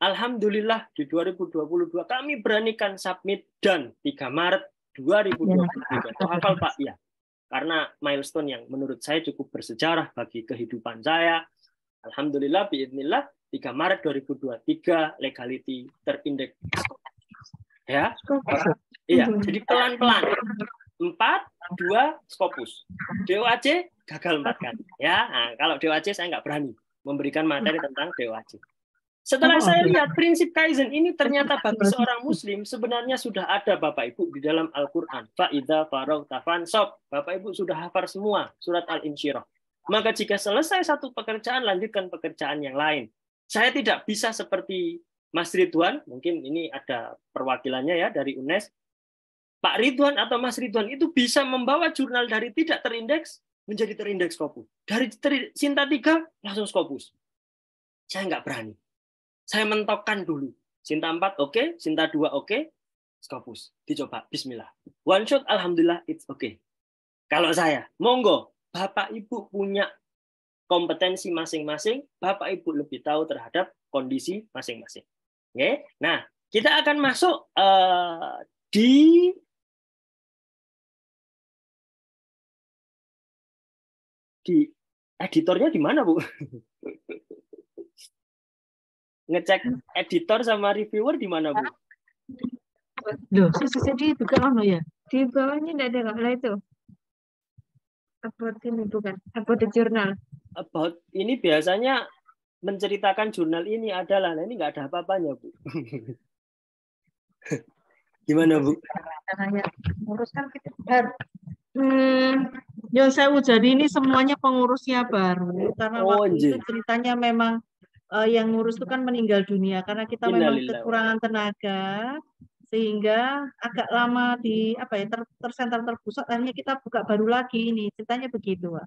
Alhamdulillah di 2022 kami beranikan submit dan 3 Maret 2023. Oh, hafal Pak? Ya. Karena milestone yang menurut saya cukup bersejarah bagi kehidupan saya. Alhamdulillah, biidznillah, 3 Maret 2023 legality terindeks. Ya. Iya, jadi pelan-pelan. 4, 2, Scopus. DOAC gagal 4 kali. Ya, nah, kalau DOAC saya nggak berani memberikan materi tentang DOAC. Setelah saya lihat prinsip Kaizen ini ternyata bagi seorang Muslim sebenarnya sudah ada Bapak Ibu di dalam Al-Quran. Fa'idha faraghta fansab. Bapak Ibu sudah hafal semua surat Al-Insyirah. Maka jika selesai satu pekerjaan, lanjutkan pekerjaan yang lain. Saya tidak bisa seperti Mas Ridwan, mungkin ini ada perwakilannya ya dari UNES. Pak Ridwan atau Mas Ridwan itu bisa membawa jurnal dari tidak terindeks menjadi terindeks Scopus. Dari Sinta 3 langsung Scopus. Saya nggak berani. Saya mentokkan dulu. Sinta 4 oke, Sinta 2 oke, Scopus. Dicoba, bismillah. One shot, alhamdulillah, it's okay. Kalau saya, monggo, Bapak Ibu punya kompetensi masing-masing, Bapak Ibu lebih tahu terhadap kondisi masing-masing. Oke? Nah, kita akan masuk di editornya di mana, Bu? Ngecek editor sama reviewer di mana, Bu? Loh, sisi bukan ono ya? Di bawahnya tidak ada nggak itu. About ini bukan. About the journal. About ini biasanya menceritakan jurnal ini adalah, nah ini nggak ada apa-apanya, Bu. Gimana, Bu? Katanya nguruskan kita baru. Yang saya jadi ini semuanya pengurusnya baru karena waktu itu ceritanya memang yang ngurus itu kan meninggal dunia karena kita memang kekurangan tenaga sehingga agak lama di tersenter terpusat, akhirnya kita buka baru lagi ini ceritanya begitu, Pak.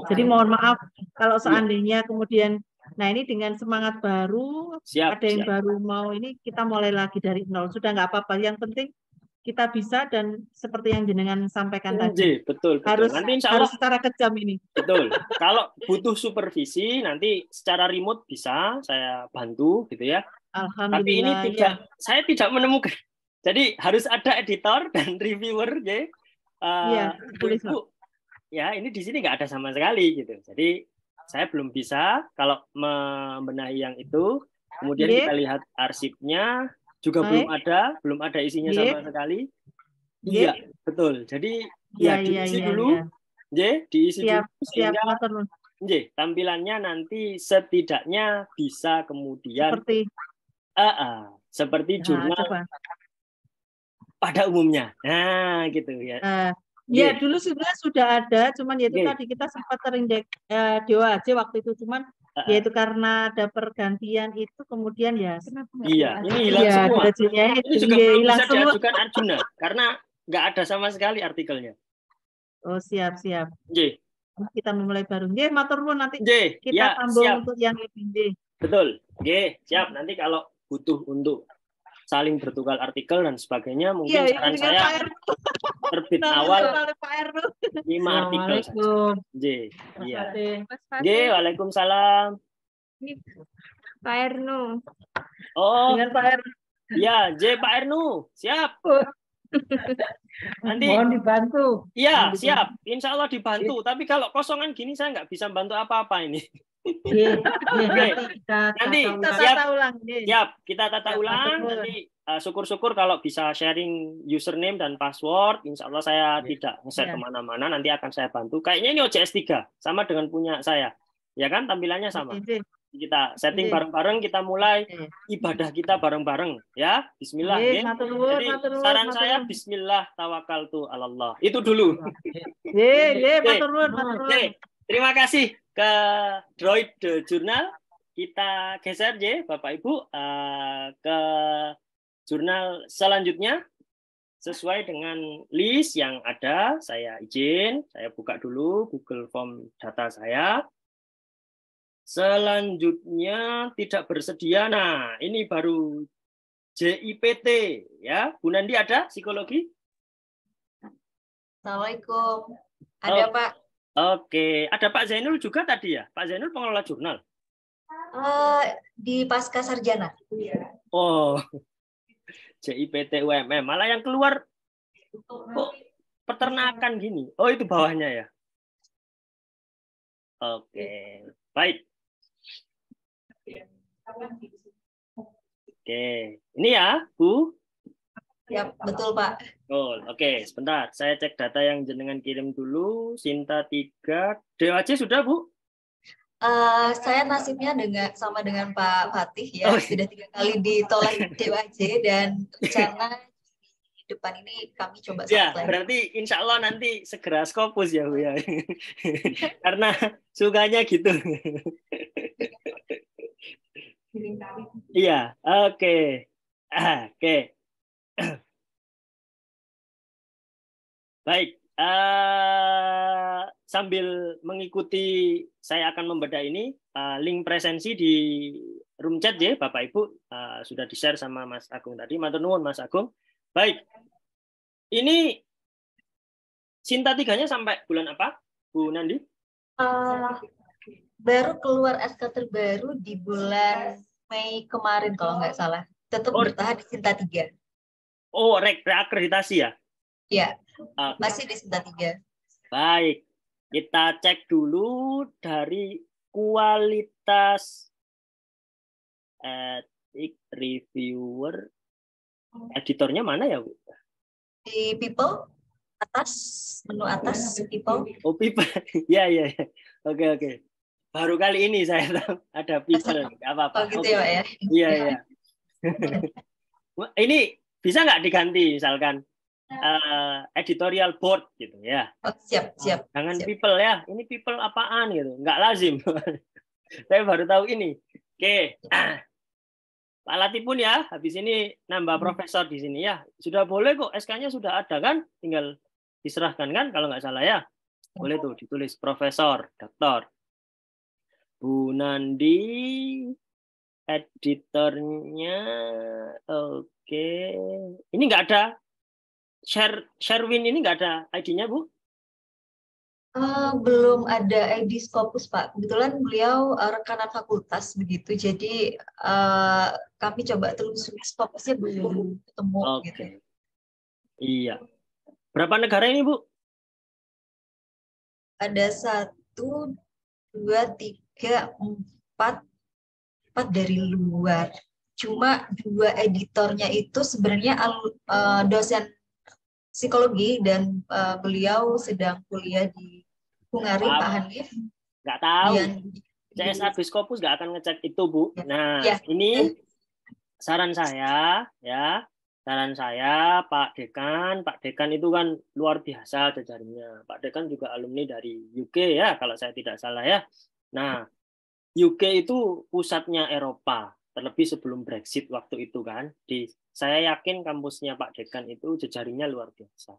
Jadi mohon maaf kalau seandainya kemudian ini dengan semangat baru ada yang baru mau ini kita mulai lagi dari nol, sudah nggak apa-apa, yang penting kita bisa dan seperti yang jenengan sampaikan tadi. Betul. Nanti insya Allah, harus secara kejam ini. Betul. Kalau butuh supervisi nanti secara remote bisa saya bantu gitu ya. Alhamdulillah. Tapi ini saya tidak menemukan. Jadi harus ada editor dan reviewer ya. Bu, ya ini di sini nggak ada sama sekali gitu. Jadi saya belum bisa kalau membenahi yang itu. Kemudian kita lihat arsipnya. Juga belum ada isinya sama sekali. Iya, betul. Jadi diisi dulu. Diisi dulu sehingga tampilannya nanti setidaknya bisa kemudian seperti jurnal pada umumnya. Nah, gitu ya. Ya, dulu sebenarnya sudah ada, cuman yaitu tadi kita sempat terindeks DOAJ waktu itu, cuman yaitu karena ada pergantian itu kemudian ini hilang semua. Ini juga belum bisa diajukan Arjuna karena nggak ada sama sekali artikelnya. Oh, siap. Kita memulai baru. Matur nuwun, nanti siap. kita sambung untuk yang ini. Betul. Siap. Nanti kalau butuh untuk saling bertukar artikel dan sebagainya, mungkin saran saya terbit awal 5 artikel saja. Waalaikumsalam. Pak Ernu. Dengan Pak Ernu. Ya, Pak Ernu, siap. Nanti mohon dibantu. Iya, siap. Insya Allah dibantu. Tapi kalau kosongan gini saya nggak bisa bantu apa-apa ini. Nanti kita siap, tata ulang. siap, kita tata Siap, ulang. matur nuwun. Nanti syukur-syukur kalau bisa sharing username dan password. Insya Allah saya tidak nge-share Ya. kemana-mana. Nanti akan saya bantu. Kayaknya ini OJS 3 sama dengan punya saya, ya kan? Tampilannya sama. Oke. Kita setting Oke. bareng-bareng. Kita mulai Oke. ibadah kita bareng-bareng, ya. Bismillah. Nggih, Nggih. matur nuwun, Jadi matur nuwun, saran matur saya nuwun. Bismillah tawakkaltu 'alallah. Itu dulu. Nggih, Oke. matur nuwun, matur nuwun. Oke, terima kasih ke Droid The Journal. Kita geser ya, Bapak Ibu, ke jurnal selanjutnya. Sesuai dengan list yang ada, saya izin, saya buka dulu Google Form data saya. Selanjutnya tidak bersedia. Nah, ini baru JIPT ya. Bu Nandi ada psikologi? Assalamualaikum. Ada Oh. Pak. Oke, ada Pak Zainul juga tadi ya. Pak Zainul pengelola jurnal. Di pasca sarjana. Oh, JIPT UMM. Malah yang keluar kok peternakan gini. Oh, itu bawahnya ya. Oke, baik. Oke, ini ya, Bu. Ya, betul Pak. Oh, oke, sebentar. Saya cek data yang jenengan kirim dulu. Sinta 3. DOAJ sudah, Bu? Saya nasibnya sama dengan Pak Fatih ya. Oh. Sudah 3 kali ditolak DOAJ dan rencana di depan ini kami coba Ya, lagi. berarti insya Allah nanti segera Scopus ya, Bu ya. Karena sukanya gitu. Iya, oke. Oke. Baik, sambil mengikuti saya akan membedah ini, link presensi di room chat ya, Bapak Ibu sudah di-share sama Mas Agung tadi. Matur nuwun Mas Agung. Baik, ini Sinta 3-nya sampai bulan apa, Bu Nandi? Baru keluar SK terbaru di bulan Mei kemarin kalau nggak salah. Tetap bertahan di Sinta 3. Oh, reakreditasi ya? Ya, masih di Sinta 3. Baik, kita cek dulu dari kualitas reviewer. Editornya mana ya, Bu? Di People, atas, menu atas, People. Oh, People. Ya. Oke. Baru kali ini saya tahu ada People. Nggak apa-apa. Oh gitu ya, Pak ya? Iya. Ini bisa nggak diganti misalkan editorial board gitu ya? Oh, siap. Jangan siap. People ya. Ini People apaan gitu? Nggak lazim. Saya baru tahu ini. Oke. Pak Latifun ya, habis ini nambah profesor di sini ya. Sudah boleh kok, SK-nya sudah ada kan? Tinggal diserahkan kan kalau nggak salah ya. Boleh tuh ditulis profesor, doktor. Bu Nandi, editornya, oke. Ini nggak ada, Sherwin ini nggak ada ID-nya, Bu? Belum ada ID Scopus, Pak. Kebetulan beliau rekanan fakultas begitu, jadi kami coba telusuri Scopusnya belum ketemu. Oke. Gitu. Iya. Berapa negara ini, Bu? Ada 1, 2, 3, 4 dari luar. Cuma 2 editornya itu sebenarnya dosen psikologi dan beliau sedang kuliah di Hungari, Pak Hanif. Nggak tahu. CSA Biskopus nggak akan ngecek itu, Bu. Nah, ini saran saya ya. Saran saya, Pak Dekan itu kan luar biasa jajarannya. Pak Dekan juga alumni dari UK ya, kalau saya tidak salah ya. Nah, UK itu pusatnya Eropa, terlebih sebelum Brexit waktu itu kan. Saya yakin kampusnya Pak Dekan itu jejaringnya luar biasa.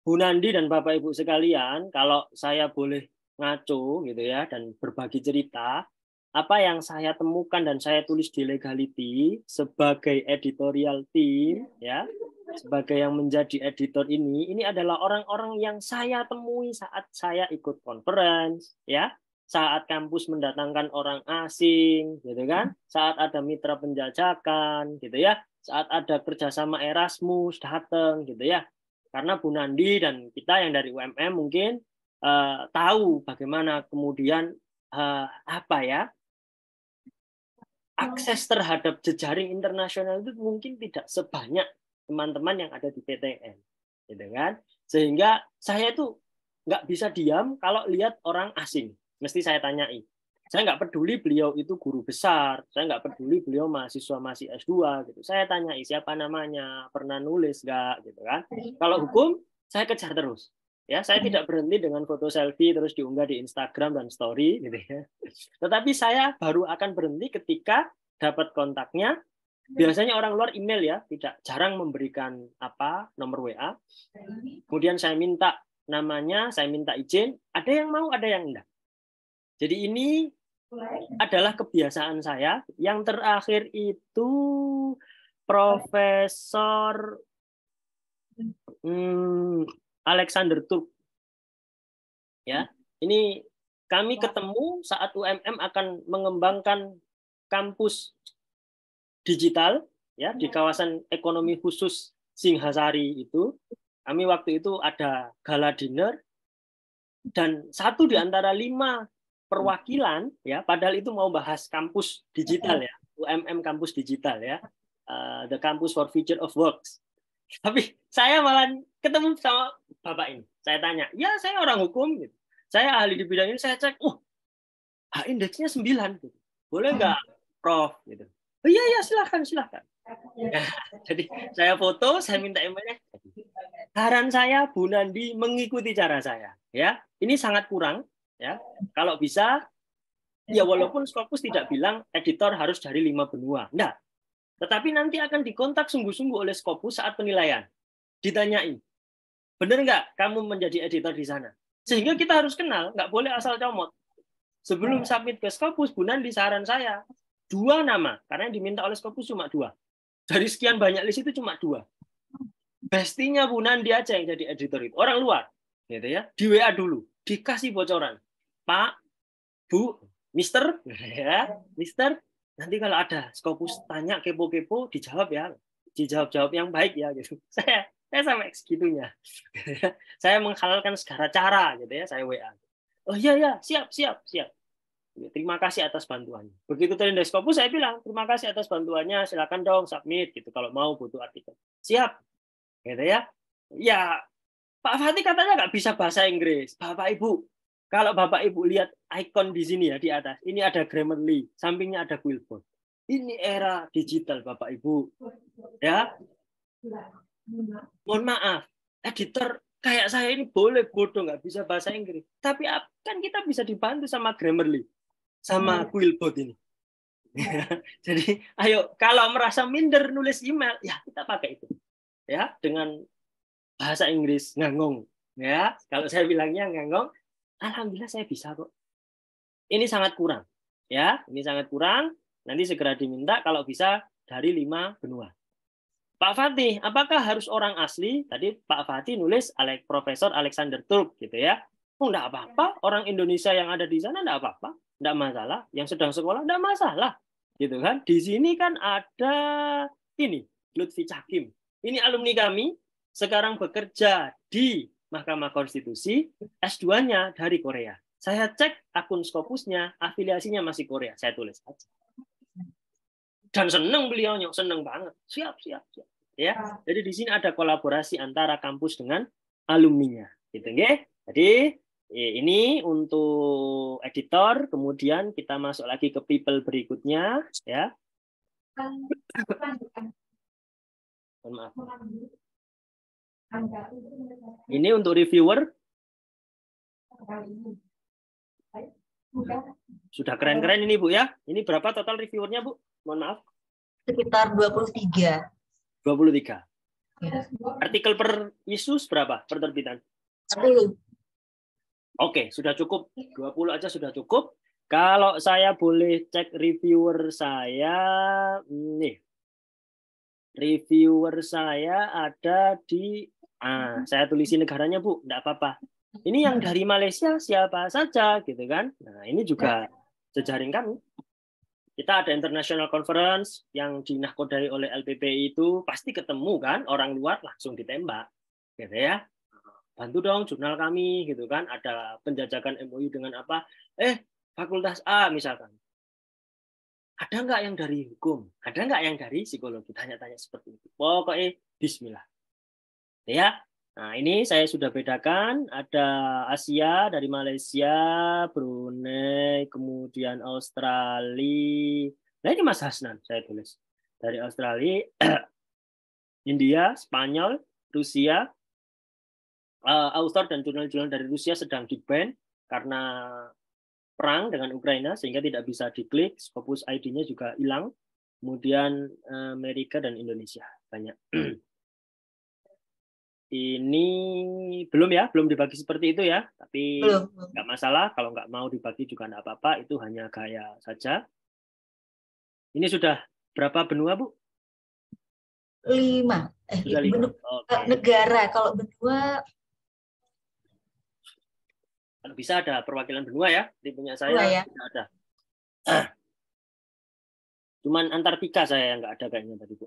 Bu Nandi dan Bapak Ibu sekalian, kalau saya boleh ngaco gitu ya dan berbagi cerita, apa yang saya temukan dan saya tulis di Legality sebagai editorial team ya, sebagai yang menjadi editor ini adalah orang-orang yang saya temui saat saya ikut conference ya, saat kampus mendatangkan orang asing gitu kan, saat ada mitra penjajakan gitu ya, saat ada kerjasama Erasmus datang gitu ya. Karena Bu Nandi dan kita yang dari UMM mungkin tahu bagaimana kemudian apa ya, akses terhadap jejaring internasional itu mungkin tidak sebanyak teman-teman yang ada di PTN, gitu kan? Sehingga saya itu nggak bisa diam kalau lihat orang asing, mesti saya tanyai. Saya nggak peduli beliau itu guru besar, saya nggak peduli beliau mahasiswa masih S2, gitu. Saya tanyai siapa namanya, pernah nulis nggak, gitu kan? Kalau hukum, saya kejar terus. Ya, saya tidak berhenti dengan foto selfie terus diunggah di Instagram dan story, gitu ya. Tetapi saya baru akan berhenti ketika dapat kontaknya. Biasanya orang luar email ya, tidak jarang memberikan nomor WA. Kemudian saya minta namanya, saya minta izin. Ada yang mau, ada yang enggak. Jadi ini adalah kebiasaan saya. Yang terakhir itu Profesor Alexander Turk. Ya, ini kami ketemu saat UMM akan mengembangkan kampus digital ya di kawasan ekonomi khusus Singhasari itu. Kami waktu itu ada gala dinner dan satu di antara 5 perwakilan ya, padahal itu mau bahas kampus digital ya, UMM kampus digital ya, the campus for future of works. Tapi saya malah ketemu sama bapak ini. Saya tanya, ya saya orang hukum, gitu. Saya ahli di bidang ini. Saya cek, indeksnya 9, gitu. Boleh nggak, Prof? Gitu. Oh iya ya, silahkan. Nah, jadi saya foto, saya minta emailnya. Saran saya, Bu Nandi mengikuti cara saya. Ya, ini sangat kurang. Ya, kalau bisa, ya walaupun Scopus tidak bilang editor harus dari 5 benua, enggak. Tetapi nanti akan dikontak sungguh-sungguh oleh Scopus saat penilaian, ditanyain, benar nggak kamu menjadi editor di sana? Sehingga kita harus kenal, nggak boleh asal comot. Sebelum submit ke Scopus, Bu Nandi saran saya 2 nama, karena yang diminta oleh Scopus cuma 2. Dari sekian banyak list itu cuma 2. Bestinya Bu Nandi aja yang jadi editor itu, orang luar, gitu ya, di WA dulu, dikasih bocoran. Pak, Bu, Mister, ya, Mister, nanti kalau ada Scopus tanya kepo-kepo, dijawab ya, dijawab yang baik ya, gitu. Saya sampai segitunya. Saya menghalalkan segala cara, gitu ya, saya WA. Oh iya, siap. Terima kasih atas bantuannya. Begitu terima dari Scopus, saya bilang terima kasih atas bantuannya, silakan dong submit, gitu. Kalau mau butuh artikel, siap, gitu ya. Ya, Pak Fatih katanya nggak bisa bahasa Inggris, Bapak Ibu. Kalau Bapak Ibu lihat ikon di sini ya di atas, ini ada Grammarly, sampingnya ada Quillbot. Ini era digital Bapak Ibu. Ya. Mohon maaf, editor kayak saya ini boleh bodoh nggak bisa bahasa Inggris, tapi kan kita bisa dibantu sama Grammarly, sama Quillbot ini. Jadi, ayo kalau merasa minder nulis email, ya kita pakai itu. Ya, dengan bahasa Inggris ngangong. Ya, kalau saya bilangnya ngangong. Alhamdulillah saya bisa kok. Ini sangat kurang. Ya, ini sangat kurang. Nanti segera diminta kalau bisa dari 5 benua. Pak Fatih, apakah harus orang asli? Tadi Pak Fatih nulis Profesor Alexander Turk gitu ya. Oh, enggak apa-apa. Orang Indonesia yang ada di sana enggak apa-apa. Enggak masalah. Yang sedang sekolah enggak masalah. Gitu kan? Di sini kan ada ini, Lutfi Cakim. Ini alumni kami sekarang bekerja di Mahkamah Konstitusi, S2-nya dari Korea. Saya cek akun Scopusnya, afiliasinya masih Korea. Saya tulis aja. Dan senang beliaunya, senang banget. Siap. Ya, jadi di sini ada kolaborasi antara kampus dengan alumninya. Gitu, nggih? Jadi ini untuk editor, kemudian kita masuk lagi ke people berikutnya, ya. Maaf. Ini untuk reviewer. Sudah keren-keren ini Bu ya. Ini berapa total reviewernya Bu? Mohon maaf. Sekitar 23. 23. Ya. Artikel per isus berapa per terbitan? 10. Oke, sudah cukup. 20 aja sudah cukup. Kalau saya boleh cek reviewer saya, nih. Reviewer saya ada di saya tulisin negaranya Bu, enggak apa-apa. Ini yang dari Malaysia siapa saja gitu kan. Nah, ini juga jejaring kami. Kita ada international conference yang dinahkodai oleh LPPI itu pasti ketemu kan orang luar langsung ditembak. Gitu ya. Bantu dong jurnal kami gitu kan. Ada penjajakan MOU dengan apa? fakultas A misalkan. Ada nggak yang dari hukum? Ada nggak yang dari psikologi? Tanya-tanya seperti itu. Pokoknya bismillah. Ya. Nah, ini saya sudah bedakan. Ada Asia dari Malaysia, Brunei, kemudian Australia. Nah, ini Mas Hasnan saya tulis. Dari Australia, India, Spanyol, Rusia, author dan jurnal-jurnal dari Rusia sedang di-ban karena perang dengan Ukraina sehingga tidak bisa diklik, Scopus ID-nya juga hilang. Kemudian Amerika dan Indonesia banyak. Ini belum ya, belum dibagi seperti itu ya, tapi nggak masalah kalau nggak mau dibagi juga nggak apa-apa, itu hanya gaya saja. Ini sudah berapa benua, Bu? 5. Sudah 5. Negara, kalau benua kalau bisa ada perwakilan benua ya, di punya saya ya? tidak ada. Cuman Antartika saya yang nggak ada kayaknya tadi, Bu.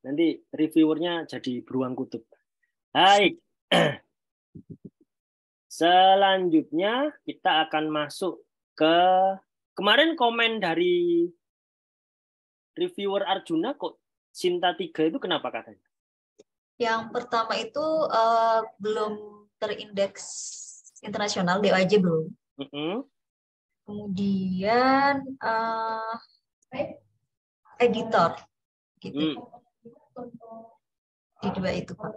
Nanti reviewernya jadi beruang kutub. Baik. Selanjutnya kita akan masuk ke kemarin komen dari reviewer Arjuna kok Sinta 3 itu kenapa katanya? Yang pertama itu belum terindeks internasional, DOAJ belum. Kemudian editor gitu. Di 2 itu, Pak.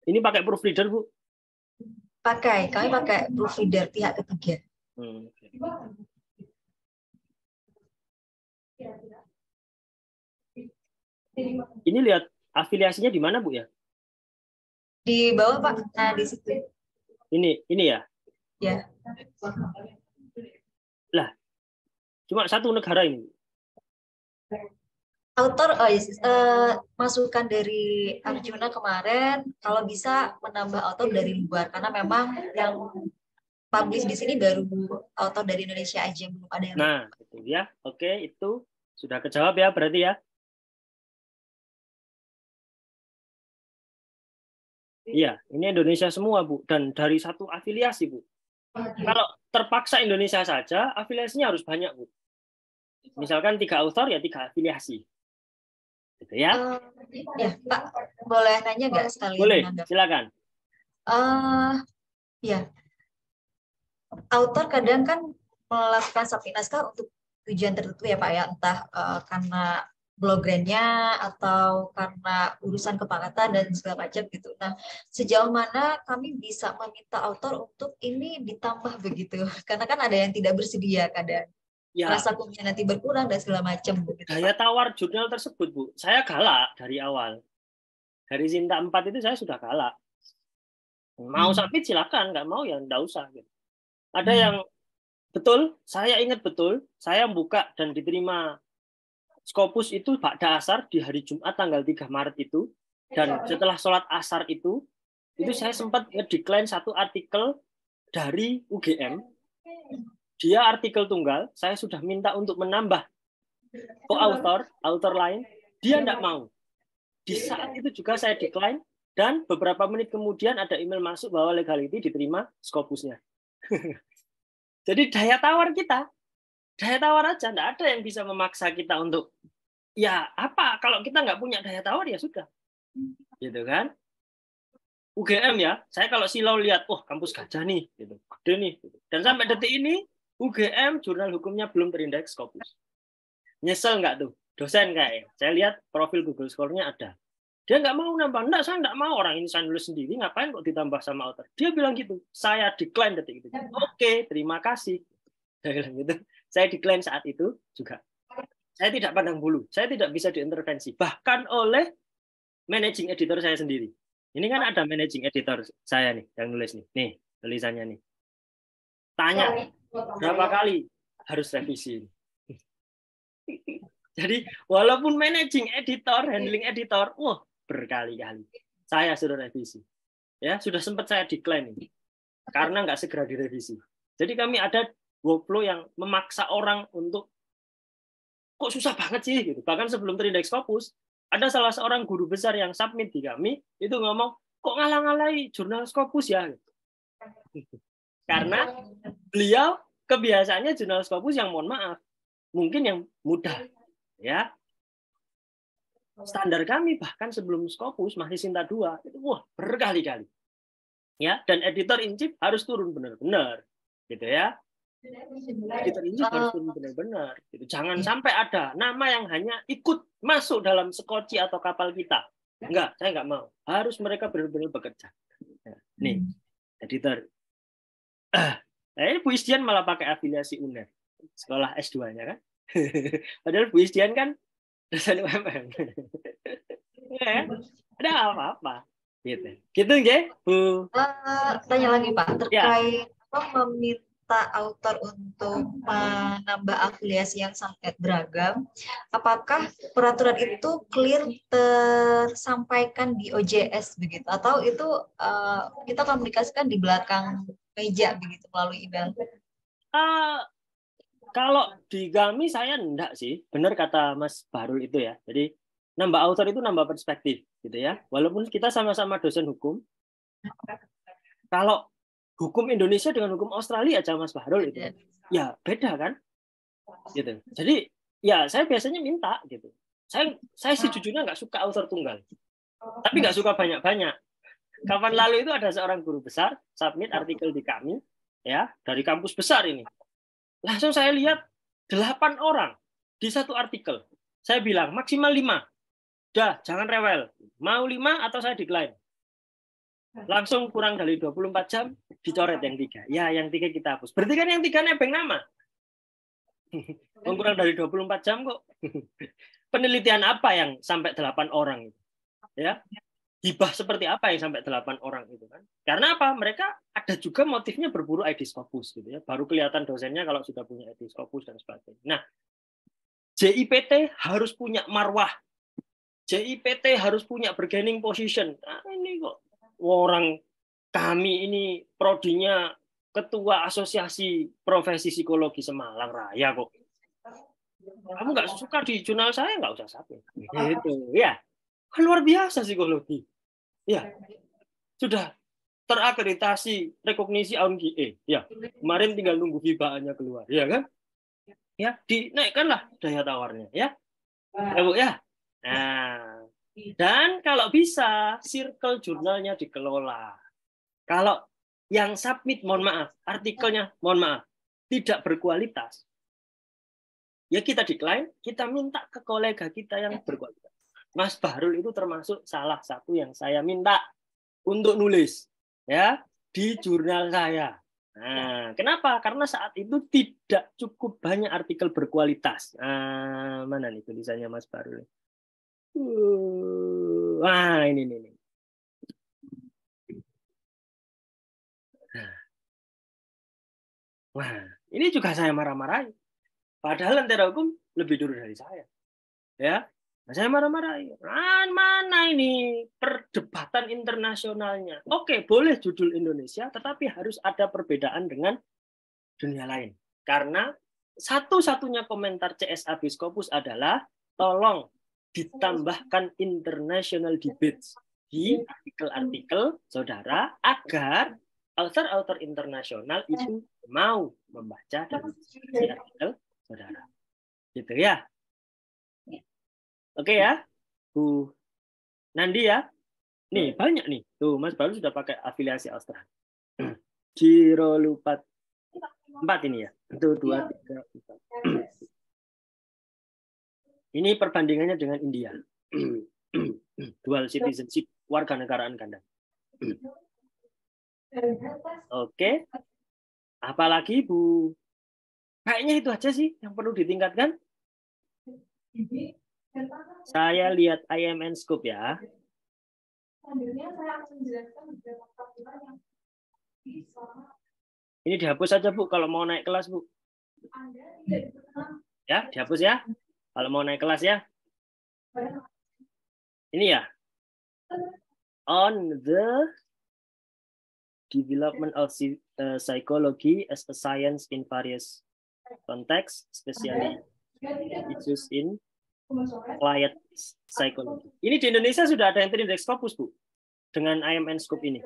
Ini pakai proofreader, Bu? Kami pakai proofreader pihak ketiga. Ini lihat afiliasinya di mana, Bu ya? Di bawah, Pak. Nah, di situ. Ini ya? Ya. Lah, cuma satu negara ini. Autor, masukan dari Arjuna kemarin, kalau bisa menambah autor dari luar, karena memang yang publish di sini baru autor dari Indonesia aja, belum ada yang. Nah, itu ya. Oke, itu sudah kejawab ya berarti ya. Iya, ini Indonesia semua, Bu, dan dari satu afiliasi, Bu. Kalau terpaksa Indonesia saja, afiliasinya harus banyak, Bu. Misalkan 3 author ya 3 afiliasi. Gitu ya. Ya, Pak, boleh nanya nggak sekali? Boleh, silakan. Ya, autor kadang kan melakukan submit naskah untuk tujuan tertentu ya, Pak ya, entah karena bloggernya atau karena urusan kepakatan dan segala macam gitu. Nah, sejauh mana kami bisa meminta autor untuk ini ditambah begitu? Karena kan ada yang tidak bersedia kadang. Ya. Rasa punya nanti berkurang dan segala macam. Begitu, daya tawar jurnal tersebut, Bu, saya galak dari awal. Dari Sinta 4 itu saya sudah galak. Mau submit silakan, nggak mau ya nggak usah. Gitu. Ada yang betul, saya ingat betul, saya buka dan diterima Scopus itu pada asar di hari Jumat tanggal 3 Maret itu, dan setelah sholat asar itu saya sempat decline satu artikel dari UGM. Dia artikel tunggal, saya sudah minta untuk menambah author lain, dia tidak mau. Di saat itu juga saya decline, dan beberapa menit kemudian ada email masuk bahwa legality diterima Scopusnya. Jadi daya tawar kita, daya tawar aja, tidak ada yang bisa memaksa kita untuk, ya apa, kalau kita nggak punya daya tawar ya sudah. Gitu kan? UGM ya, saya kalau silau lihat, kampus gajah nih, gitu, gede nih. Gitu. Dan sampai detik ini, UGM jurnal hukumnya belum terindeks Scopus. Nyesel nggak tuh? Dosen kayak saya lihat profil Google Scholar-nya ada. Dia nggak mau nambah. Enggak, saya nggak mau, orang ini saya nulis sendiri, ngapain kok ditambah sama author? Dia bilang gitu, saya decline detik itu. Oke, terima kasih. Saya bilang gitu. Saya decline saat itu juga. Saya tidak pandang bulu, saya tidak bisa diintervensi. Bahkan oleh managing editor saya sendiri. Ini kan ada managing editor saya nih, yang nulis nih. Nih, tulisannya nih. Tanya, berapa kali harus revisi? Jadi walaupun managing editor, handling editor, berkali-kali saya suruh revisi. Ya, sudah sempat saya decline ini karena nggak segera direvisi. Jadi kami ada workflow yang memaksa orang untuk kok susah banget sih gitu. Bahkan sebelum terindeks Scopus, ada salah seorang guru besar yang submit di kami itu ngomong kok ngalang-ngalai jurnal Scopus ya. Gitu. Karena beliau kebiasaannya jurnal Scopus yang mohon maaf, mungkin yang mudah. Ya. Standar kami bahkan sebelum Scopus masih Sinta 2 itu berkali-kali. Ya, dan editor in chief harus turun benar-benar. Gitu ya. Editor in chief harus turun benar-benar. Gitu. Jangan sampai ada nama yang hanya ikut masuk dalam sekoci atau kapal kita. Enggak, saya enggak mau. Harus mereka benar-benar bekerja. Ya, nih, editor. Bu Isdian malah pakai afiliasi UNER. Sekolah S2-nya kan. Padahal Bu Isdian kan dosen UMM. Ya, ada apa-apa. Gitu. Gitu nggih, Bu. Tanya lagi Pak, terkait Ya. meminta autor untuk menambah afiliasi yang sangat beragam, apakah peraturan itu clear tersampaikan di OJS begitu, atau itu kita komunikasikan di belakang meja begitu melalui email? Kalau di kami saya enggak sih, benar kata Mas Barul itu ya. Jadi nambah author itu nambah perspektif, gitu ya. Walaupun kita sama-sama dosen hukum, kalau hukum Indonesia dengan hukum Australia aja Mas Barul itu, ya beda kan, gitu. Jadi ya saya biasanya minta gitu. Saya sejujurnya nggak suka author tunggal, tapi nggak suka banyak-banyak. Kapan lalu itu ada seorang guru besar submit artikel di kami, ya dari kampus besar ini. Langsung saya lihat 8 orang di satu artikel. Saya bilang maksimal 5. Dah, jangan rewel. Mau 5 atau saya decline. Langsung kurang dari 24 jam dicoret yang 3. Ya, yang 3 kita hapus. Berarti kan yang 3 nebeng nama. Kurang dari 24 jam kok. Penelitian apa yang sampai 8 orang itu? Ya. Hibah seperti apa yang sampai 8 orang itu kan? Karena apa? Mereka ada juga motifnya berburu ID Scopus gitu ya. Baru kelihatan dosennya kalau sudah punya ID Scopus dan sebagainya. Nah, JIPT harus punya marwah. JIPT harus punya bargaining position. Nah, ini kok orang kami ini prodinya ketua Asosiasi Profesi Psikologi Semalang Raya kok. Kamu nggak suka di jurnal saya nggak usah submit. Gitu ya. Luar biasa psikologi. Ya, sudah terakreditasi rekognisi AUNGIE. Ya, kemarin tinggal nunggu FIBA-nya keluar, ya kan? Ya, dinaikkanlah daya tawarnya, ya. Ya, Bu, ya. Nah, dan kalau bisa circle jurnalnya dikelola. Kalau yang submit, mohon maaf, artikelnya, mohon maaf, tidak berkualitas, ya kita decline, kita minta ke kolega kita yang berkualitas. Mas Bahrul itu termasuk salah satu yang saya minta untuk nulis ya di jurnal saya. Nah, kenapa? Karena saat itu tidak cukup banyak artikel berkualitas. Mana nih tulisannya Mas Bahrul? Wah, ini. Wah, ini juga saya marah-marahi. Padahal Lentera Hukum lebih dulu dari saya. Ya, saya marah-marahi. Mana ini perdebatan internasionalnya? Oke, boleh judul Indonesia, tetapi harus ada perbedaan dengan dunia lain. Karena satu-satunya komentar CSAB Scopus adalah tolong ditambahkan international debates di artikel-artikel saudara agar author-author internasional itu mau membaca dan diskusi artikel saudara. Gitu ya. Oke ya, Bu Nandi ya. Nih, banyak nih. Tuh, Mas Baru sudah pakai afiliasi Australia. Giro lupa 4 ini ya. 1, 2, 3, 4. Ini perbandingannya dengan India. Dual citizenship, warga negaraan ganda. Oke. Apalagi Bu? Kayaknya itu aja sih yang perlu ditingkatkan. Saya lihat IMN Scope ya. Ini dihapus saja Bu kalau mau naik kelas Bu. Ya, dihapus ya. Kalau mau naik kelas ya. Ini ya. On the development of psychology as a science in various contexts, especially issues in applied psychology. Ini di Indonesia sudah ada yang terindex Scopus, Bu. dengan IMN Scope ini?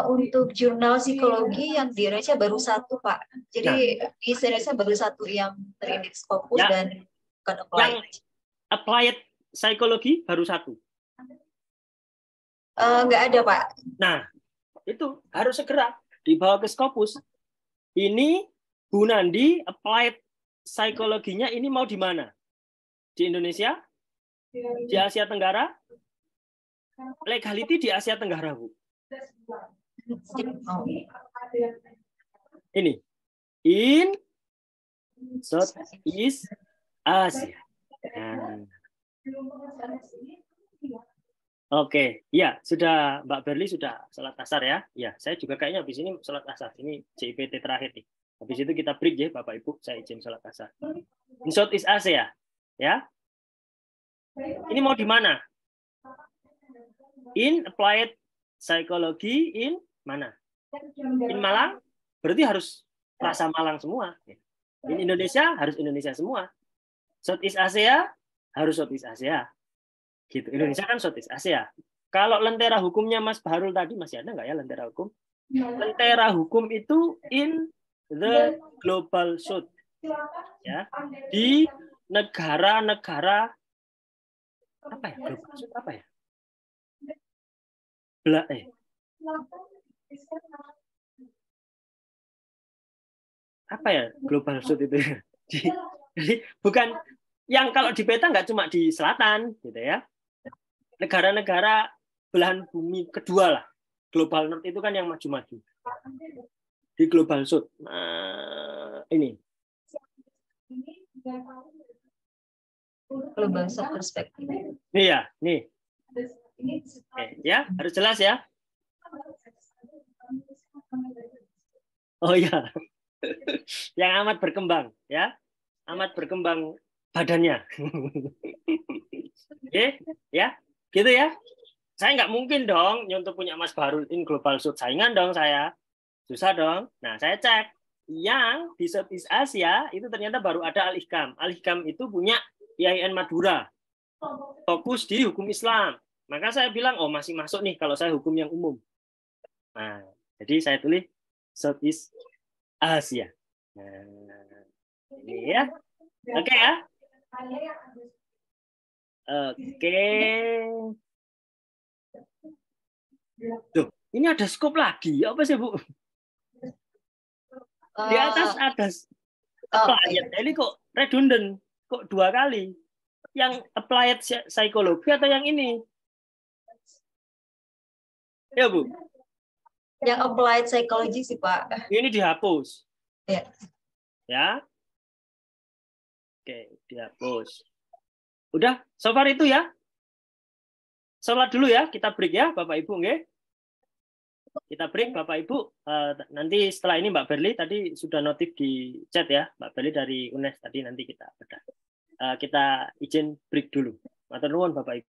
Untuk jurnal psikologi yang di Indonesia baru satu, Pak. Jadi di Indonesia baru satu yang terindeks Scopus Ya. dan bukan applied. Yang applied psikologi baru satu. Nggak ada, Pak. Nah, itu harus segera dibawa ke Scopus. Ini Bu Nandi applied psikologinya ini mau di mana? Di Indonesia? Di Asia Tenggara? Legality di Asia Tenggara, Bu. Ini. In Southeast Asia. Nah. Oke, ya sudah Mbak Berli sudah sholat asar ya. Ya, saya juga kayaknya habis ini sholat asar. Ini CIPT terakhir nih. Habis itu kita break ya, Bapak Ibu. Saya izin sholat asar. In Southeast Asia, ya. Ini mau di mana? In applied psychology in mana? In Malang, berarti harus rasa Malang semua. In Indonesia harus Indonesia semua. Southeast Asia harus Southeast Asia. Gitu. Indonesia kan Southeast Asia. Kalau lentera hukumnya Mas Bahrul tadi masih ada nggak ya lentera hukum? Lentera hukum itu in the global south, ya, di negara-negara apa ya? Global south apa ya? Apa ya global south itu? Jadi bukan yang kalau di peta nggak cuma di selatan, gitu ya. Negara-negara belahan bumi kedua lah. Global North itu kan yang maju-maju. Di Global South. Nah, ini. Global South perspektif. Iya, nih. Oke, ya, harus jelas ya. Oh ya. Yang amat berkembang, ya. Amat berkembang badannya. Oke, ya. Gitu ya. Saya nggak mungkin dong untuk punya Mas Bahrul in Global South. Saingan dong saya. Susah dong. Nah, saya cek. Yang di Southeast Asia itu ternyata baru ada Al-Hikam. Al-Hikam itu punya IAIN Madura. Fokus di hukum Islam. Maka saya bilang, oh masih masuk nih kalau saya hukum yang umum. Nah, jadi saya tulis Southeast Asia. Nah, ini ya. Oke ya. Oke. Tuh, ini ada scope lagi. Apa sih, Bu? Di atas ada applied. Ini kok redundant? Kok dua kali? Yang applied psikologi atau yang ini? Ya, Bu? Yang applied psychology sih, Pak. Ini dihapus. Ya. Ya. Oke, dihapus. Udah, so far itu ya. Sholat dulu ya, kita break ya, Bapak Ibu, nggih. Kita break, Bapak Ibu. Nanti setelah ini Mbak Berli tadi sudah notif di chat ya, Mbak Berli dari UNES tadi nanti kita bedah. Kita izin break dulu. Matur nuwun Bapak Ibu.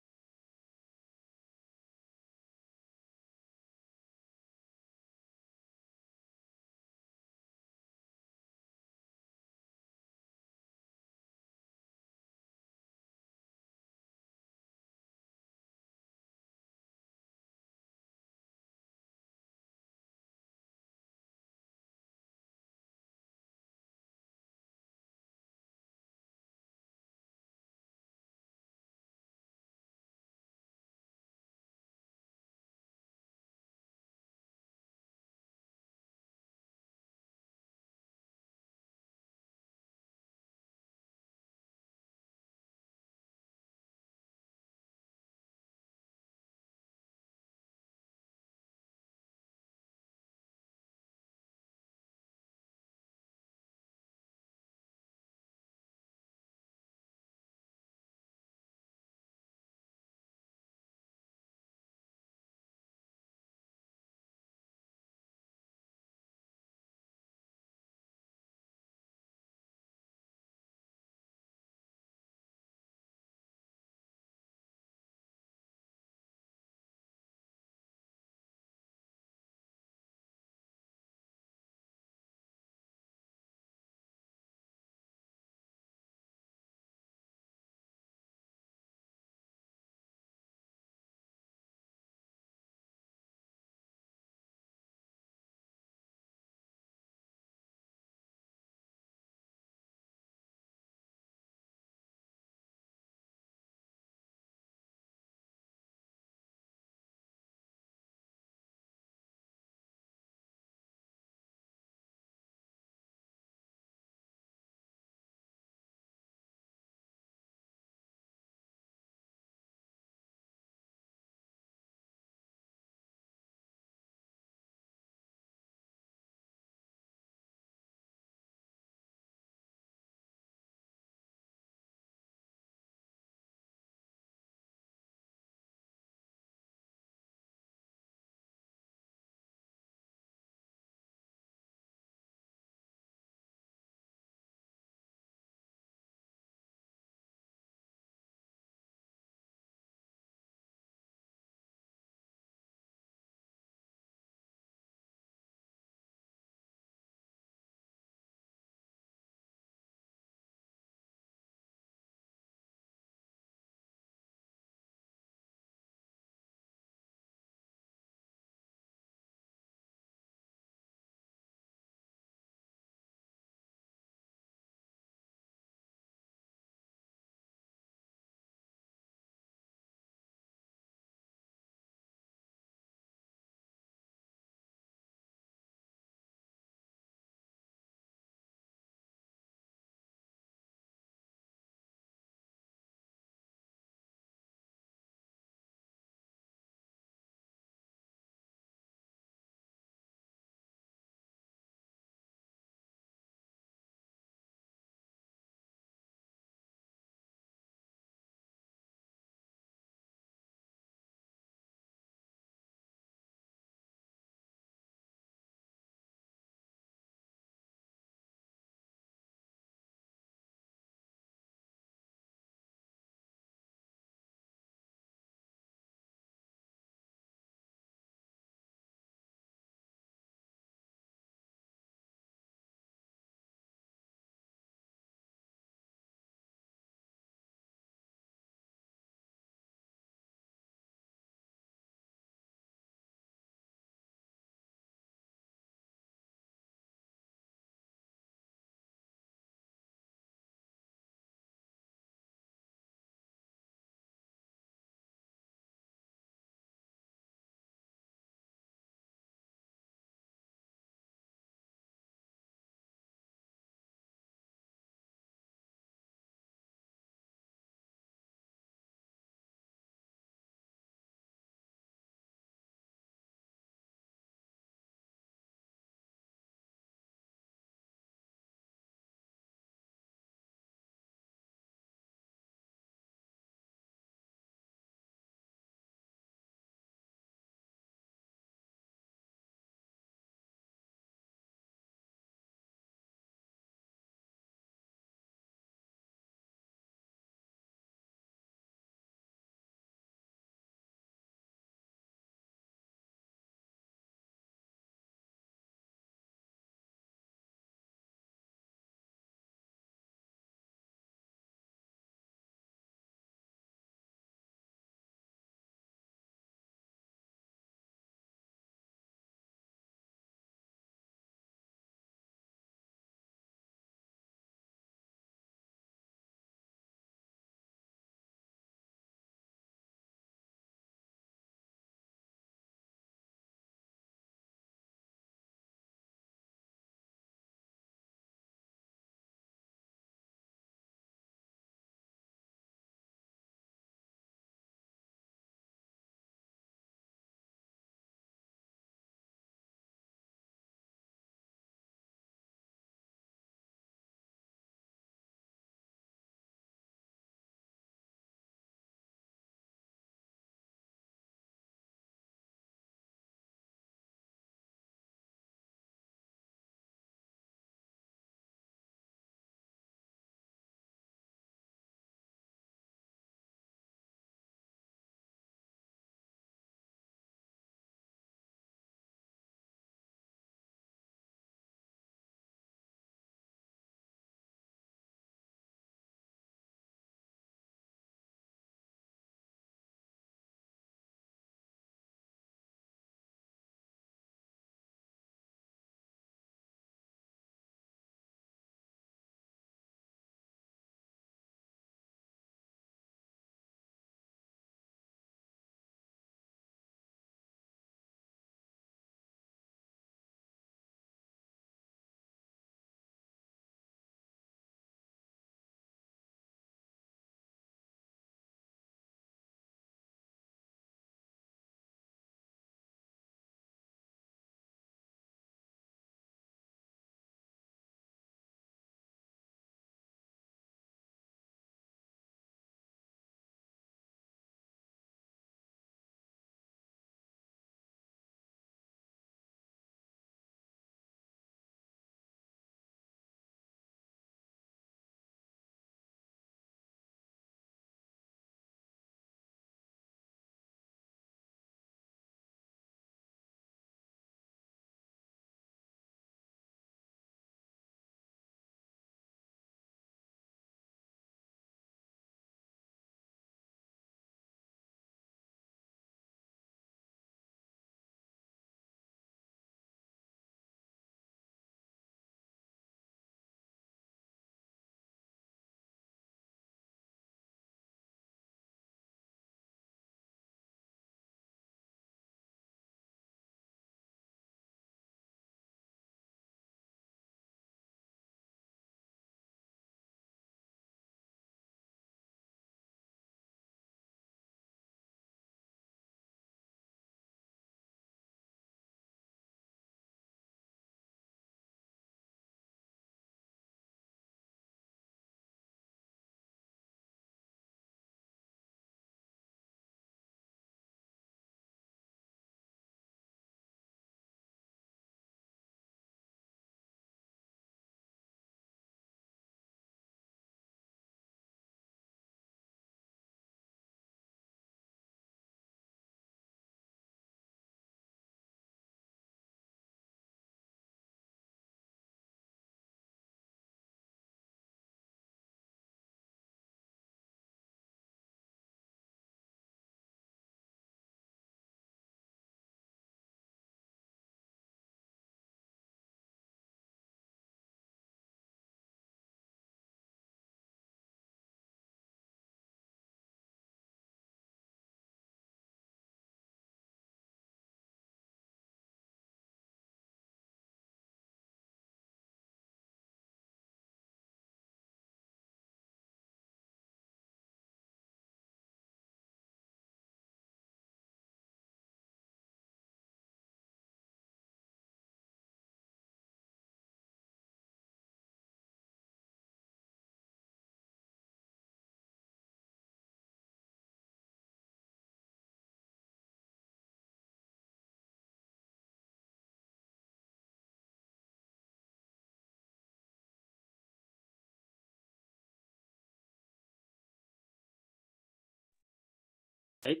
Baik,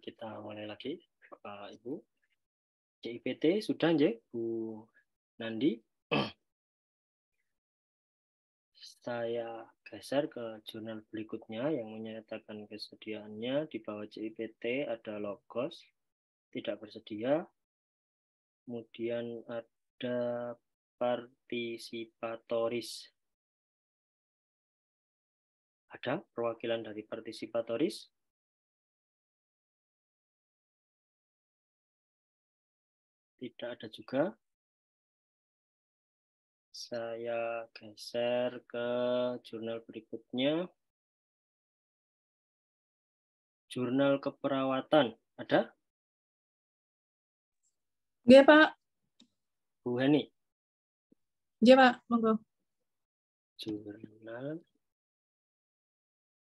kita mulai lagi, Bapak Ibu. CIPT sudah, nggih, Bu Nandi. Saya geser ke jurnal berikutnya yang menyatakan kesediaannya. Di bawah CIPT ada logos, tidak bersedia. Kemudian ada partisipatoris. Ada perwakilan dari partisipatoris? Tidak ada juga. Saya geser ke jurnal berikutnya. Jurnal keperawatan. Ada? Iya, Pak. Bu Heni. Iya, Pak. Monggo. Jurnal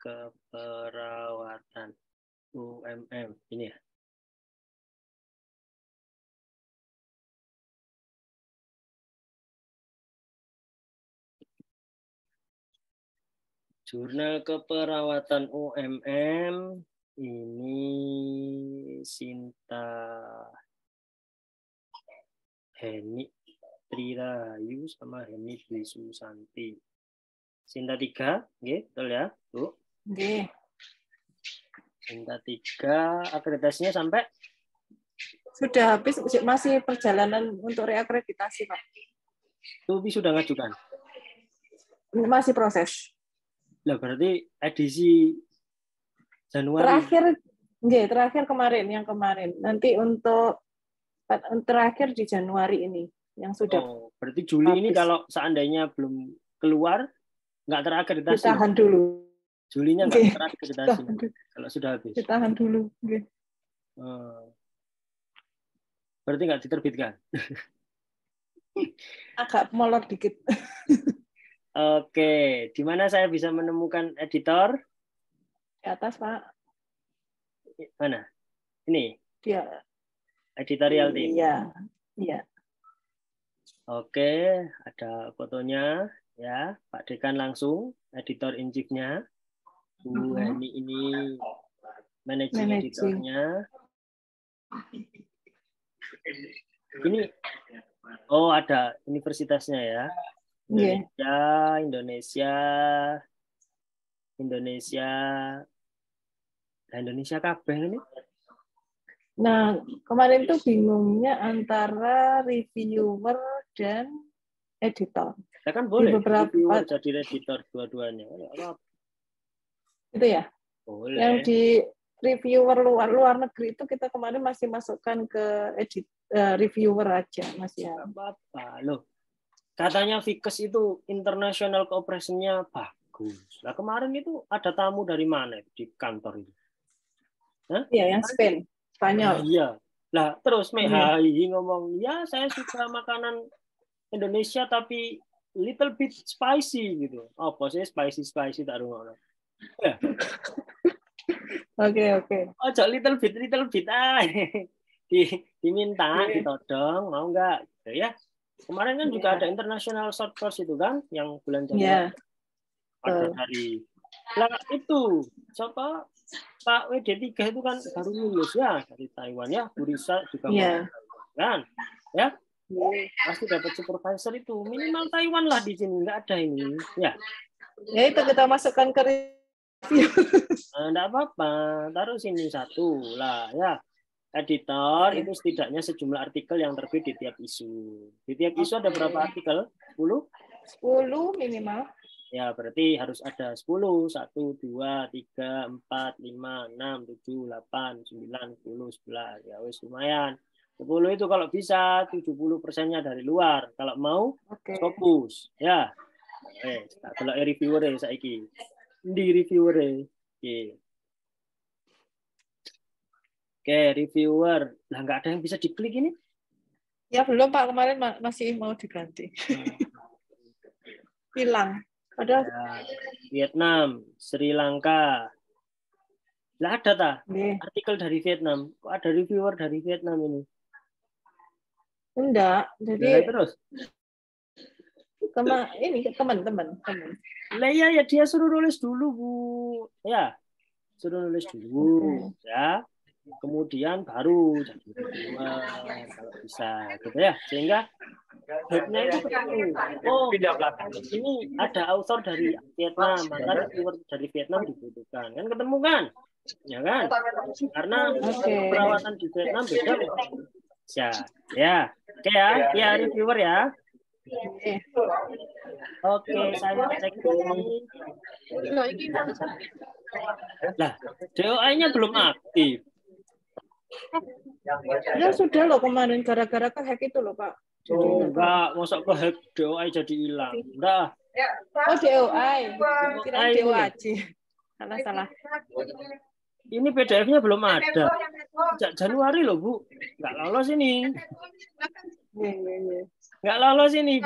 keperawatan. UMM. Ini ya. Jurnal keperawatan UMM ini Sinta Heni Trirahayu sama Heni Dwi Susanti. Sinta 3, nggih, betul ya, Bu? Nggih. Sinta 3, akreditasinya sampai? Sudah habis, masih perjalanan untuk reakreditasi, Pak. Itu sudah ngajukan? Masih proses. Lah berarti edisi Januari. Terakhir kemarin, yang kemarin. Nanti untuk terakhir di Januari ini yang sudah. Oh, berarti Juli habis. Ini kalau seandainya belum keluar nggak terakreditasi. Ditahan dulu. Julinya nggak terakreditasi. Kalau sudah habis. Ditahan dulu. Berarti nggak diterbitkan. Agak molor dikit. Oke, di mana saya bisa menemukan editor? Di atas, Pak. Mana? Ini? Dia. Editorial team. Iya. Iya. Oke, ada fotonya ya, Pak Dekan langsung, editor in chief-nya. Bu Heni ini managing editornya. Ini ada universitasnya ya. Indonesia kabeh ini. Nah, kemarin tuh bingungnya antara reviewer dan editor. Ya kan boleh reviewer jadi editor dua-duanya. Itu ya? Boleh. Yang di reviewer luar negeri itu kita kemarin masih masukkan ke reviewer aja, masih ya. Apa-apa loh. Katanya Vickers itu international cooperation-nya bagus. Nah, kemarin itu ada tamu dari mana di kantor itu? Iya, yang Spanyol. Iya. Lah, terus Hai ngomong, "Ya, saya suka makanan Indonesia tapi little bit spicy gitu." Apa sih spicy tak rungokno. Ya. Oke. Ojo little bit diminta, ditodong, mau nggak gitu ya. Kemarin kan juga ada international short course itu kan yang bulan Januari. Ada dari itu siapa Pak WD3 itu kan baru lulus ya dari Taiwan ya, Bu Risa juga kan ya. Pasti dapat supervisor itu minimal Taiwan lah di sini, nggak ada ini ya. Ya itu kita masukkan ke review. Nggak apa-apa, taruh sini satu lah ya. Editor itu setidaknya sejumlah artikel yang terbit di tiap isu. Di tiap isu ada berapa artikel? 10? 10 minimal. Ya, berarti harus ada 10. 1, 2, 3, 4, 5, 6, 7, 8, 9, 10, 11. Ya, wis lumayan. 10 itu kalau bisa 70%-nya dari luar. Kalau mau fokus. Ya. Kalau reviewer saiki. Di reviewer. Oke, reviewer. Lah nggak ada yang bisa diklik ini? Ya belum Pak, kemarin masih mau diganti. Hilang. Padahal Vietnam, Sri Lanka. Lah ada artikel dari Vietnam. Kok ada reviewer dari Vietnam ini? Enggak. Jadi terus. Teman-teman. Lah ya dia suruh nulis dulu, Bu. Ya. suruh nulis dulu ya. Kemudian baru jadi reviewer kalau bisa gitu ya. Sehingga hubnya itu ketemu. Oh, ini ada author dari Vietnam, maka reviewer dari Vietnam dibutuhkan. Kan ketemu kan? Ya kan? Karena perawatan di Vietnam beda dengan Indonesia. Ya. Oke ya, ya reviewer ya. Oke, saya cek ini. Lah, DOI-nya belum aktif. Ya sudah loh kemarin gara-gara kehack itu loh Pak. Oh, enggak, masa kehack DOI jadi hilang. Enggak. Oh DOI, kirain DOAJ. Salah. Ini PDF-nya belum ada. Sejak Januari loh, Bu. Enggak lolos ini. Enggak lolos ini,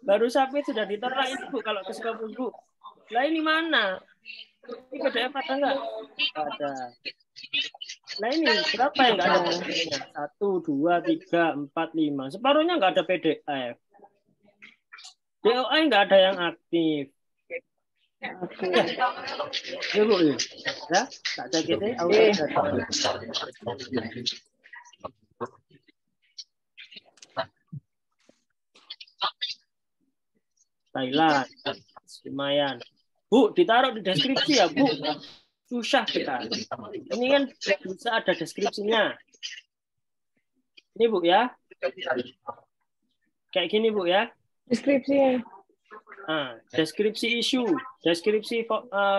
baru submit sudah ditolak ini, Bu, kalau ke Sukabumi, Bu. Lah ini mana? Ini PDF ada enggak? Ada. Nah ini berapa yang enggak ada PDF-nya? 1, 2, 3, 4, 5. Separuhnya enggak ada PDF. DOI enggak ada yang aktif. Ya Bu, ya. Tak cek ini. Thailand, lumayan. Bu, ditaruh di deskripsi ya Bu. Susah kita. Ini kan bisa ada deskripsinya. Ini Bu ya. Kayak gini Bu ya. Deskripsi. Deskripsi isu, deskripsi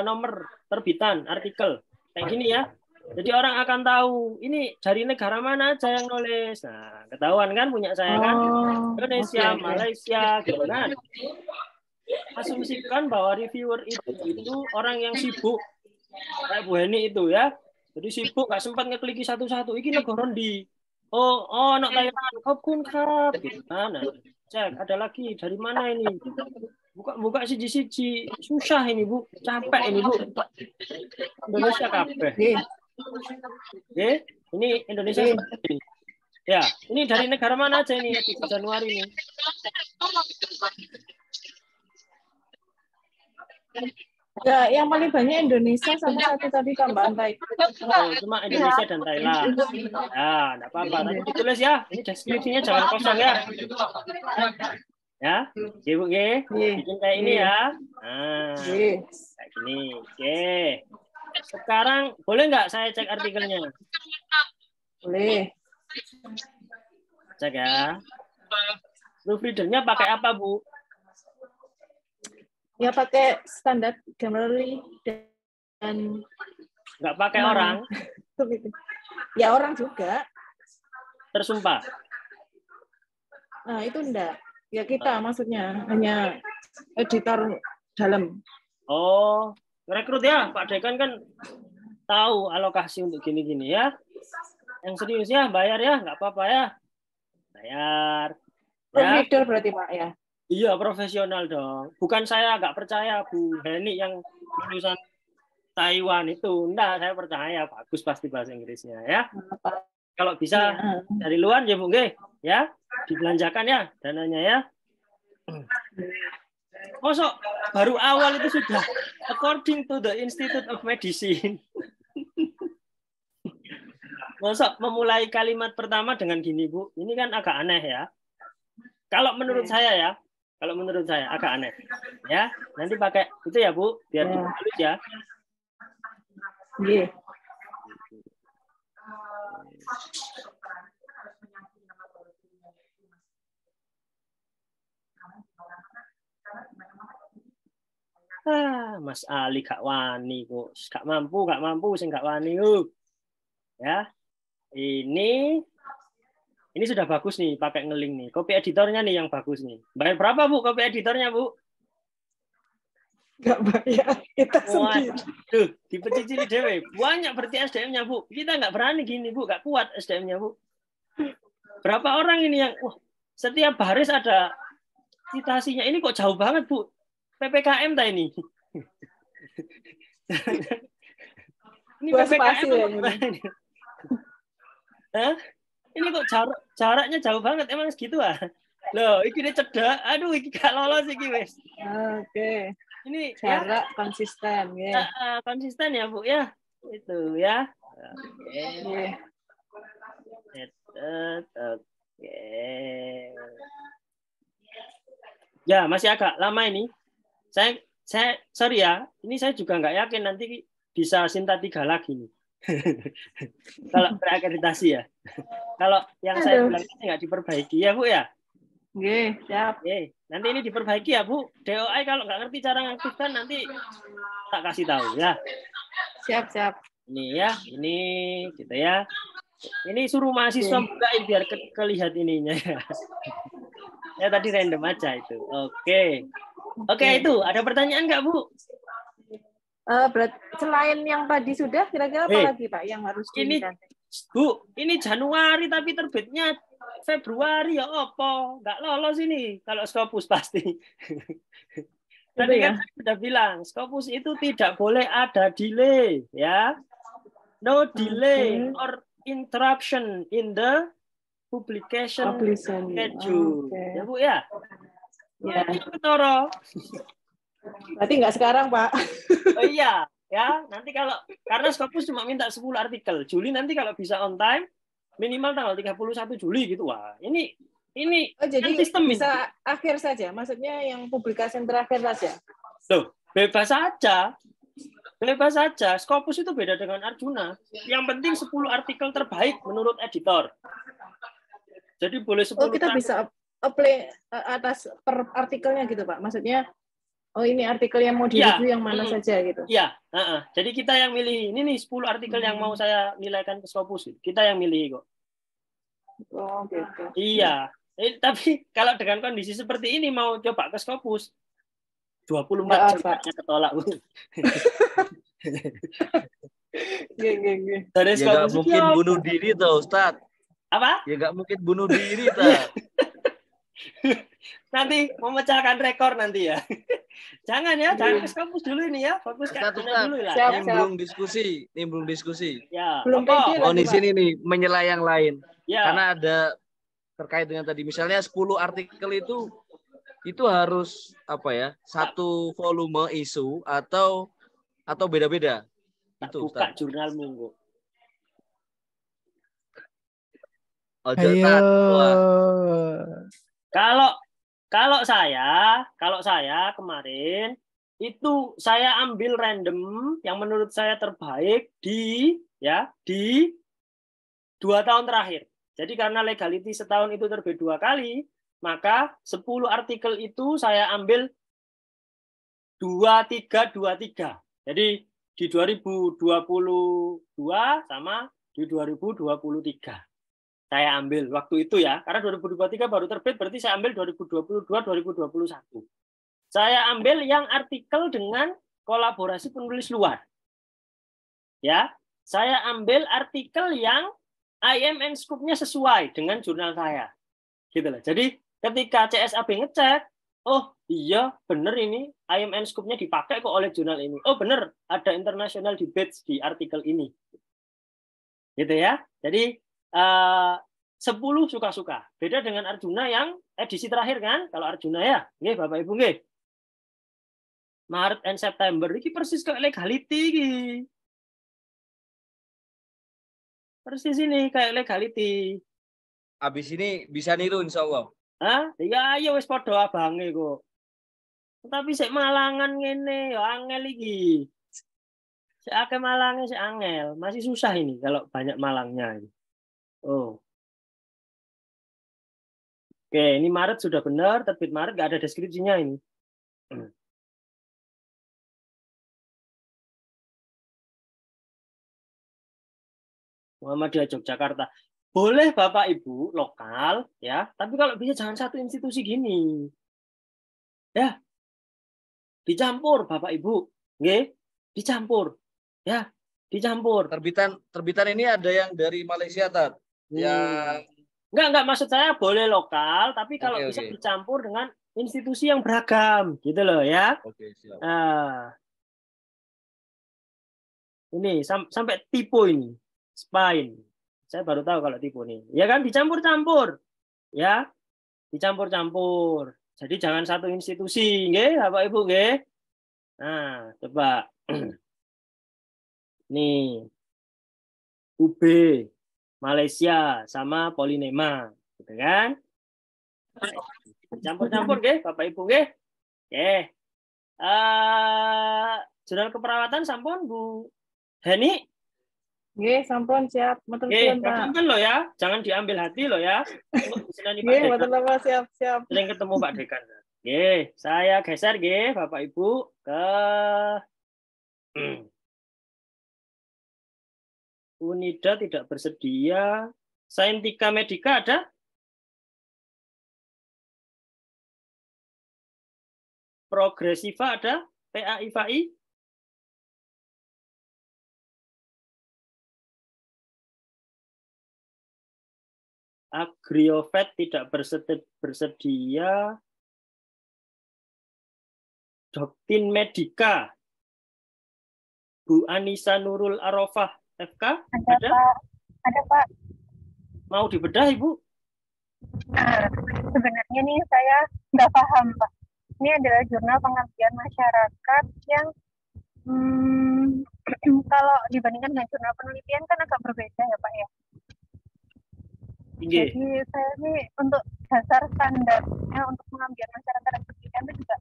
nomor terbitan, artikel. Kayak gini ya. Jadi orang akan tahu ini dari negara mana aja yang nulis. Nah, ketahuan kan punya saya kan. Indonesia, Malaysia, gitu kan. Asumsikan bahwa reviewer itu orang yang sibuk. Kayak Bu Heni itu ya. Jadi sibuk nggak sempat ngekliki satu-satu. Iki negara ndi. Oh, anak Thailand, Khopkun Krap gitu kan. Nah, cek ada lagi dari mana ini? Buka siji-siji. Susah ini, Bu. Capek ini, Bu. Indonesia kabeh. Ini Indonesia ini. Ya, ini dari negara mana aja ini di Januari ini? Ya, yang paling banyak Indonesia sama satu tadi tambahan Thailand. Oh, cuma Indonesia dan Thailand. Ya, enggak apa-apa. Nanti ditulis ya. Ini deskripsinya jangan kosong ya. Ya, Bu, bikin kayak ini ya. Nah, kayak gini. Oke. Sekarang boleh nggak saya cek artikelnya? Boleh. Cek ya. Proofreader-nya pakai apa, Bu? Ya pakai standar Grammarly dan nggak pakai orang. Ya orang juga. Tersumpah. Nah, itu enggak. Ya kita maksudnya hanya editor dalam. Oh, rekrut ya, Pak Dekan kan tahu alokasi untuk gini-gini ya. Yang serius ya, bayar ya, nggak apa-apa ya. Bayar. Provider berarti Pak ya. Iya, profesional dong. Bukan saya nggak percaya Bu Heni yang lulusan Taiwan itu. Enggak, saya percaya bagus pasti bahasa Inggrisnya ya. Kalau bisa dari luar ya Bu, ya. Dibelanjakan ya dananya ya. Mosok baru awal itu sudah according to the Institute of Medicine. Mosok memulai kalimat pertama dengan gini Bu, ini kan agak aneh ya. Kalau menurut saya ya, agak aneh. Ya, nanti pakai itu ya Bu, biar halus ya. Iya. Mas Ali gak wani kok. Gak mampu, sing gak wani. Ya. Ini sudah bagus nih pakai ngeling nih. Copy editornya nih yang bagus nih. Bayar berapa Bu copy editornya Bu? Gak bayar. Kita sendiri. Duh, dipecicili dewe. Banyak berarti SDM-nya Bu. Kita nggak berani gini Bu, nggak kuat SDM-nya Bu. Berapa orang ini yang setiap baris ada citasinya. Ini kok jauh banget Bu. PPKM ta ini. Ini PPKM ya, ini. Hah? Ini kok jaraknya jauh banget emang segitu ah. Loh, iki cedak. Aduh, iki gak lolos iki wis. Oke. Ini jarak konsisten ya. Konsisten ya, Bu ya. Itu ya. Oke. Oke. Ya, masih agak lama ini. Saya sorry ya, ini saya juga nggak yakin nanti bisa Sinta 3 lagi nih. Kalau berakreditasi ya. Kalau yang saya bilang ini nggak diperbaiki ya Bu ya. Oke, siap. Oke, nanti ini diperbaiki ya Bu. DOI kalau nggak ngerti cara ngaktifkan nanti tak kasih tahu ya. Siap. Ini ya, ini gitu ya. Ini suruh mahasiswa bukain biar kelihat ininya ya. Ya tadi random aja itu. Oke, itu ada pertanyaan nggak Bu? Selain yang tadi sudah, kira-kira apa lagi Pak yang harus ini Bu, ini Januari tapi terbitnya Februari ya apa? Nggak lolos ini kalau Scopus pasti. Tadi kan saya sudah bilang, Scopus itu tidak boleh ada delay ya. No delay or interruption in the publication schedule. Ya Bu ya? Ya. Berarti nggak sekarang Pak. Oh iya, ya. Nanti karena Scopus cuma minta 10 artikel. Juli nanti kalau bisa on time, minimal tanggal 31 Juli gitu. Wah, ini jadi kan sistem bisa ini. Akhir saja, maksudnya yang publikasi terakhir saja. Loh, bebas saja. Bebas saja. Scopus itu beda dengan Arjuna. Yang penting 10 artikel terbaik menurut editor. Jadi boleh 10. Oh, kita bisa apply atas per artikelnya gitu, Pak. Maksudnya ini artikel yang mau direview yang mana saja gitu. Iya, jadi kita yang milih. Ini nih 10 artikel yang mau saya nilaikan ke Scopus. Kita yang milih kok. Oh, gitu. Iya. Tapi kalau dengan kondisi seperti ini mau coba ke Scopus 24 jam ketolak. Dari ya nggak mungkin bunuh diri toh, Ustaz. Apa? Ya nggak mungkin bunuh diri toh. Nanti memecahkan rekor nanti ya. Jangan ya, jangan ke Scopus dulu ini ya. Fokus ke Arjuna dulu lah. Nimbrung diskusi. Ya. Belum di sini nih menyela yang lain. Ya. Karena ada terkait dengan tadi misalnya 10 artikel itu harus apa ya? Satu volume isu atau beda-beda. Itu buka jurnalmu kok. Kalau saya kemarin itu saya ambil random yang menurut saya terbaik di 2 tahun terakhir. Jadi karena legality setahun itu terbit 2 kali, maka 10 artikel itu saya ambil 2323. Jadi di 2022 sama di 2023. Saya ambil waktu itu ya, karena 2023 baru terbit, berarti saya ambil 2022-2021. Saya ambil yang artikel dengan kolaborasi penulis luar. Ya, saya ambil artikel yang IMN scope-nya sesuai dengan jurnal saya. Gitu loh. Jadi ketika CSAB ngecek, oh iya benar ini IMN scope-nya dipakai kok oleh jurnal ini. Oh benar, ada international debates di artikel ini. Gitu ya. Jadi 10 suka-suka. Beda dengan Arjuna yang edisi terakhir kan? Kalau Arjuna ya, nggih Bapak Ibu nggih. Maret dan September ini persis kayak legality iki. Persis ini kayak legality. Habis ini bisa niru insyaallah. Ya wis padha abange kok. Tapi sik malangan ngene ya angel iki. Sik akeh malange sik angel, masih susah ini kalau banyak malangnya. Oh. Oke, ini Maret sudah benar, terbit Maret nggak ada deskripsinya ini. Muhammadiyah Yogyakarta. Boleh Bapak Ibu lokal ya, tapi kalau bisa jangan satu institusi gini. Ya. Dicampur Bapak Ibu. Nggih, dicampur. Ya, dicampur. Terbitan ini ada yang dari Malaysia, Tat. Yang Enggak, maksud saya boleh lokal, tapi kalau bisa dicampur dengan institusi yang beragam, gitu loh ya. Oke, siap. Ini sampai tipe ini. Spine. Saya baru tahu kalau tipe ini. Ya kan dicampur-campur. Ya. Dicampur-campur. Jadi jangan satu institusi, nggih, Bapak Ibu nggih. Nah, coba. Nih, UB, Malaysia, sama Polinema. Gitu kan? Campur-campur, nggih, Bapak Ibu, nggih. Oke. Jurnal keperawatan sampun, Bu Heni. Nggih, sampun siap. Matur suwun, Pak. Punten loh ya, jangan diambil hati loh ya. Disenani Pak Nggih, Dekan. matur napa siap. Sering ketemu Pak Dekan. Nggih, saya geser nggih Bapak Ibu ke Unida tidak bersedia. Saintika Medica ada? Progresiva ada? PAIFAI? Agriovet tidak bersedia. Doktin Medica. Bu Anissa Nurul Arofah FK ada? Pak. Ada Pak. Mau dibedah Ibu? Sebenarnya nih saya nggak paham Pak. Ini adalah jurnal pengabdian masyarakat yang kalau dibandingkan dengan jurnal penelitian kan agak berbeda ya Pak ya. Iya. Jadi saya ini untuk dasar standarnya untuk pengabdian masyarakat dan pendidikan itu juga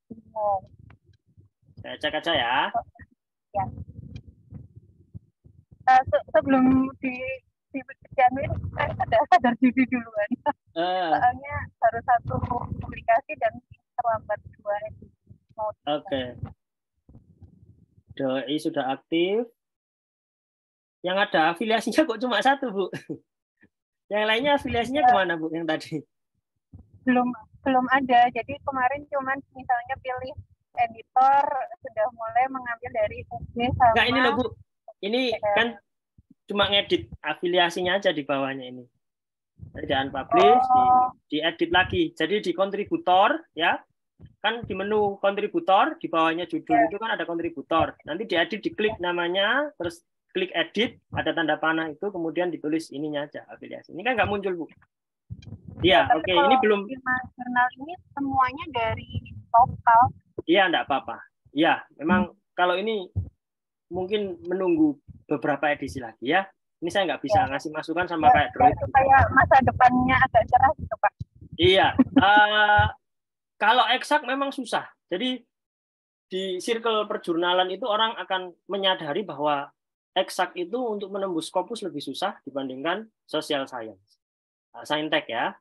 bingung. Saya cek aja ya. Ya. Sebelum di Januari saya sudah sadar diri duluan. Soalnya baru satu publikasi dan terlambat dua. Oke. Doi sudah aktif. Yang ada afiliasinya kok cuma satu, Bu? Yang lainnya afiliasinya kemana, Bu, yang tadi? Belum ada. Jadi kemarin cuman misalnya pilih editor sudah mulai mengambil dari UG sama. Enggak, ini loh, Bu. Ini kan cuma ngedit afiliasinya aja di bawahnya ini. Jadi di unpublish, diedit lagi. Jadi di kontributor, ya. Kan di menu kontributor, di bawahnya judul itu kan ada kontributor. Nanti diedit, diklik namanya, terus klik edit, ada tanda panah itu, kemudian ditulis ininya aja, afiliasi. Ini kan nggak muncul, Bu. Iya, oke. Ini belum. Jurnal ini semuanya dari lokal. Iya, enggak apa-apa. Iya, memang kalau ini mungkin menunggu beberapa edisi lagi ya. Ini saya nggak bisa ngasih masukan sama kayak Droid. Supaya masa depannya agak cerah gitu, Pak. Iya. Kalau eksak memang susah. Jadi di circle perjurnalan itu orang akan menyadari bahwa eksak itu untuk menembus Scopus lebih susah dibandingkan social science. Saintek ya.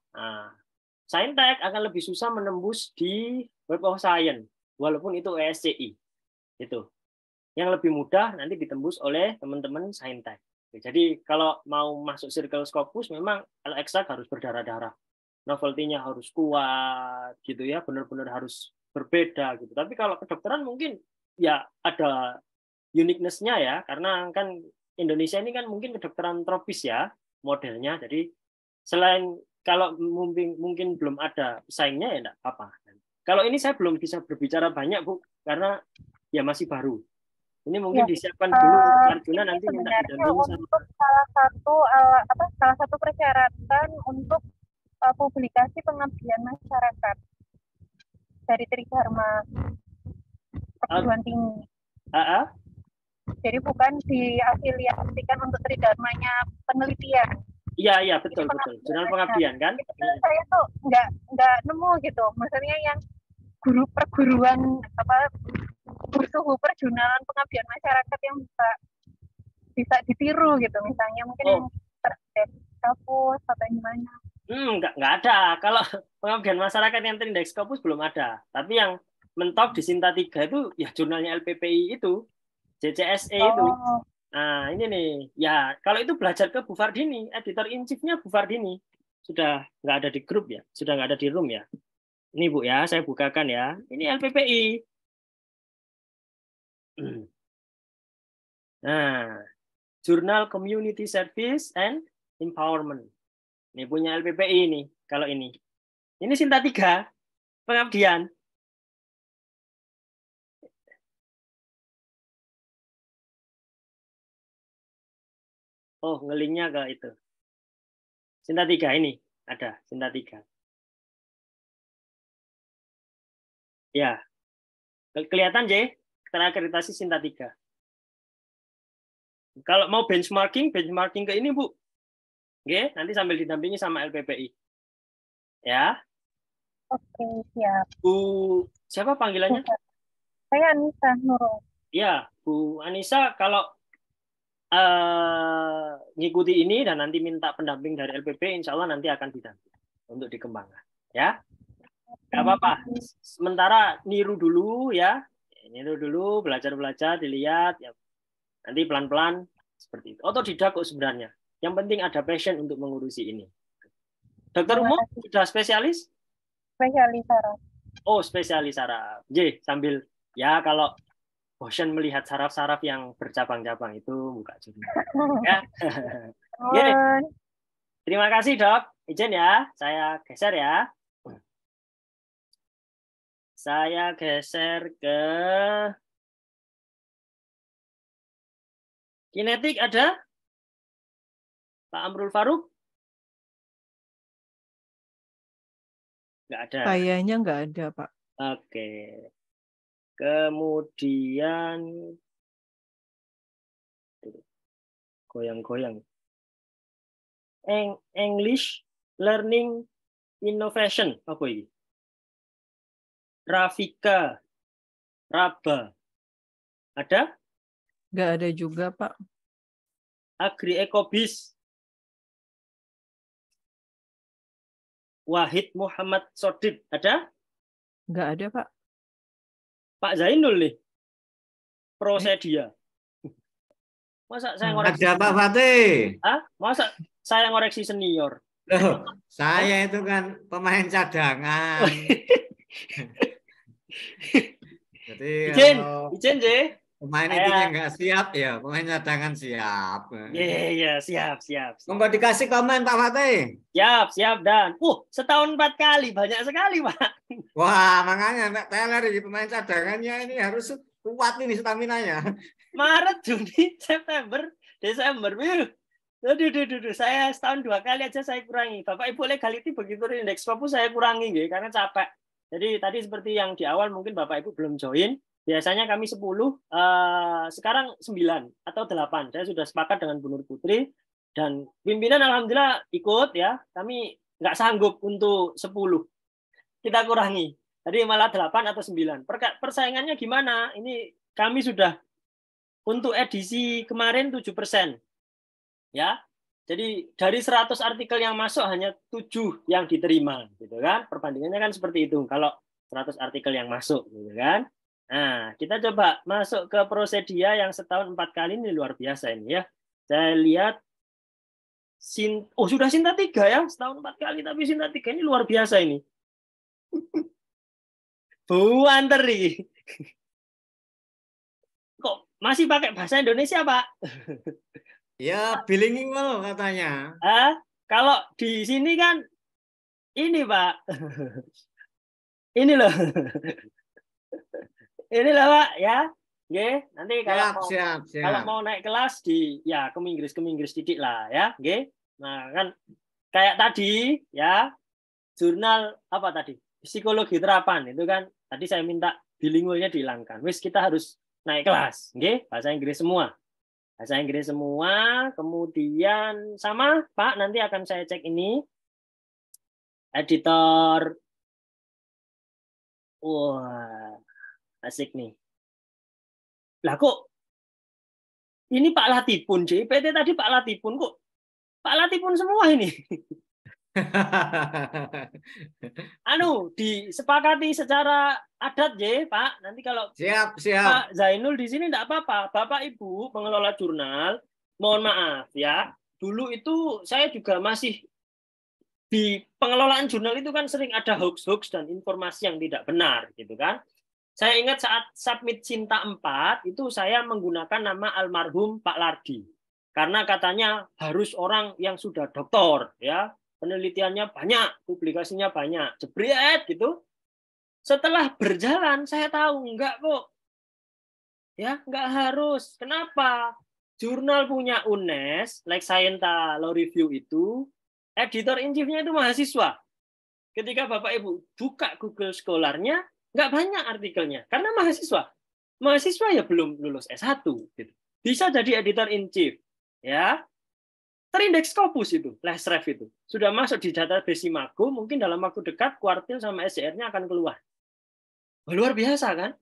Saintek akan lebih susah menembus di Web of Science walaupun itu ESCI. Itu. Yang lebih mudah nanti ditembus oleh teman-teman Saintek. Jadi kalau mau masuk circle Scopus memang kalau eksak harus berdarah-darah. Novelty-nya harus kuat gitu ya, benar-benar harus berbeda gitu. Tapi kalau kedokteran mungkin ya ada uniqueness-nya ya, karena kan Indonesia ini kan mungkin kedokteran tropis ya modelnya. Jadi selain kalau mungkin belum ada pesaingnya ya enggak apa-apa. Kalau ini saya belum bisa berbicara banyak, Bu, karena ya masih baru. Ini mungkin disiapkan dulu untuk Arjuna nanti minta didampingi untuk salah satu persyaratan untuk publikasi pengabdian masyarakat dari Tridharma perguruan tinggi. Jadi bukan diafiliasikan untuk Tridharmanya penelitian. Iya betul. Jurnal pengabdian kan? Itu saya tuh nggak nemu gitu. Maksudnya yang guru perguruan suhu perjurnalan pengabdian masyarakat yang bisa ditiru gitu, misalnya mungkin yang terindeks Scopus atau gimana. Nggak ada. Kalau pengabdian masyarakat yang terindeks Scopus belum ada. Tapi yang mentok di Sinta 3 itu ya jurnalnya LPPI itu, JCSE itu. Nah ini nih, ya kalau itu belajar ke Bu Fardini, editor in chief-nya Bu Fardini. Sudah nggak ada di grup ya, sudah nggak ada di room ya. Ini Bu ya, saya bukakan ya. Ini LPPI. Nah, Jurnal Community Service and Empowerment. Ini punya LPPI ini, kalau ini. Ini Sinta 3, pengabdian. Oh, ngelinknya ke itu. Sinta 3 ini, ada Sinta 3. Ya, kelihatan J, terakreditasi Sinta 3. Kalau mau benchmarking ke ini, Bu. Oke, nanti sambil didampingi sama LPPI. Ya. Oke, siap. Bu, siapa panggilannya? Saya Anissa Nurul. Ya, Bu Anissa, kalau ngikuti ini dan nanti minta pendamping dari LPP, insya Allah nanti akan didamping untuk dikembangkan. Ya, nggak apa-apa. Sementara niru dulu ya, niru dulu, belajar-belajar, dilihat. Ya. Nanti pelan-pelan seperti itu. Otodidak kok sebenarnya. Yang penting ada passion untuk mengurusi ini. Dokter umum sudah spesialis? Spesialis saraf. Oh, spesialis saraf. J, sambil ya kalau bosan melihat saraf-saraf yang bercabang-cabang itu buka jurnal. Ya. Terima kasih, Dok. Izin ya, saya geser ya. Saya geser ke kinetik ada? Pak Amrul Faruk? Nggak ada. Kayaknya nggak ada, Pak. Oke. Kemudian goyang-goyang. English Learning Innovation. Apa ini? Rafika. Raba. Ada? Nggak ada juga, Pak. Agri Ekobis. Wahid Muhammad Sodid. Ada? Nggak ada, Pak. Pak Zainul nih. Prosedia. Masa saya ngoreksi? Ada Pak Fatih. Hah? Masa saya ngoreksi senior? Loh, saya itu kan pemain cadangan. Jadi Ijen, J. Pemain itunya nggak siap ya, pemain cadangan siap. Iya, siap. Monggo dikasih komen Pak Fatih. Siap dan. Setahun 4 kali, banyak sekali Pak. Wah, makanya Pak Teller di pemain cadangannya ini harus kuat ini stamina-nya. Maret, Juni, September, Desember. Aduh, saya setahun 2 kali aja saya kurangi. Bapak Ibu legality begitu indeks Papua saya kurangi gitu, karena capek. Jadi tadi seperti yang di awal mungkin Bapak Ibu belum join. Biasanya kami 10, sekarang 9 atau 8. Saya sudah sepakat dengan Bu Nur Putri dan pimpinan alhamdulillah ikut ya. Kami nggak sanggup untuk 10. Kita kurangi. Jadi malah 8 atau 9. Persaingannya gimana? Ini kami sudah untuk edisi kemarin 7%. Ya. Jadi dari 100 artikel yang masuk hanya 7 yang diterima gitu kan. Perbandingannya kan seperti itu. Kalau 100 artikel yang masuk gitu kan. Nah, kita coba masuk ke Prosedia yang setahun 4 kali ini luar biasa ini ya. Saya lihat sudah Sinta 3 ya, setahun 4 kali tapi Sinta 3 ini luar biasa ini. Bu Anteri. Kok masih pakai bahasa Indonesia, Pak? Ya, bilingual katanya. Kalau di sini kan ini, Pak. Ini loh. Inilah Pak ya. Oke, nanti kalau mau naik kelas ke Inggris didik lah ya. Oke. Nah, kan kayak tadi ya, jurnal apa tadi? Psikologi terapan itu kan tadi saya minta bilingualnya dihilangkan. Wis kita harus naik kelas, oke? Bahasa Inggris semua. Bahasa Inggris semua, kemudian sama Pak nanti akan saya cek ini editor. Wah. Asik nih. Lah kok ini Pak Latipun, JPT tadi Pak Latipun kok Pak Latipun semua ini. Disepakati secara adat J, Pak. Nanti kalau siap. Pak Zainul di sini enggak apa-apa. Bapak Ibu pengelola jurnal, mohon maaf ya. Dulu itu saya juga masih di pengelolaan jurnal itu kan sering ada hoax dan informasi yang tidak benar gitu kan. Saya ingat saat submit Sinta 4 itu saya menggunakan nama almarhum Pak Lardi. Karena katanya harus orang yang sudah doktor ya, penelitiannya banyak, publikasinya banyak, jebret gitu. Setelah berjalan saya tahu enggak kok. Ya, enggak harus. Kenapa? Jurnal punya UNES, like Scienta Law Review itu, editor in chief-nya itu mahasiswa. Ketika Bapak Ibu buka Google Scholar-nya, nggak banyak artikelnya karena mahasiswa ya belum lulus S1 gitu. bisa jadi editor in chief, ya. Terindeks Scopus itu, Lesref itu. Sudah masuk di database Simago, mungkin dalam waktu dekat kuartil sama SCR-nya akan keluar. Luar biasa kan?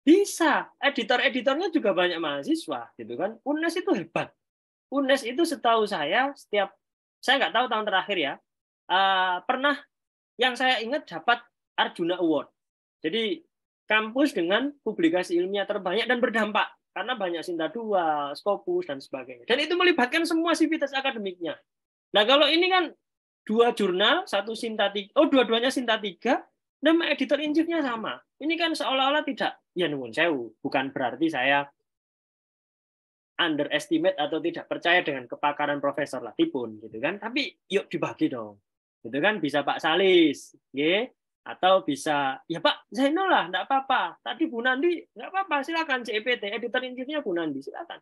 Bisa. Editor-editornya juga banyak mahasiswa, gitu kan. UNES itu hebat. UNES itu setahu saya saya nggak tahu tahun terakhir ya, pernah yang saya ingat dapat Arjuna Award. Jadi kampus dengan publikasi ilmiah terbanyak dan berdampak karena banyak Sinta 2, Scopus dan sebagainya. Dan itu melibatkan semua sivitas akademiknya. Nah, kalau ini kan 2 jurnal, 1 Sinta 3, dua-duanya Sinta 3, nama editor in chief-nya sama. Ini kan seolah-olah tidak, ya nuwun sewu, bukan berarti saya underestimate atau tidak percaya dengan kepakaran Profesor Latipun, gitu kan. Tapi yuk dibagi dong. Gitu kan, bisa Pak Salis, nggih. Atau bisa, ya Pak Zainul lah, enggak apa-apa. Tadi Bu Nandi, enggak apa-apa, silakan CEPT, editor in chief-nya Bu Nandi, silakan.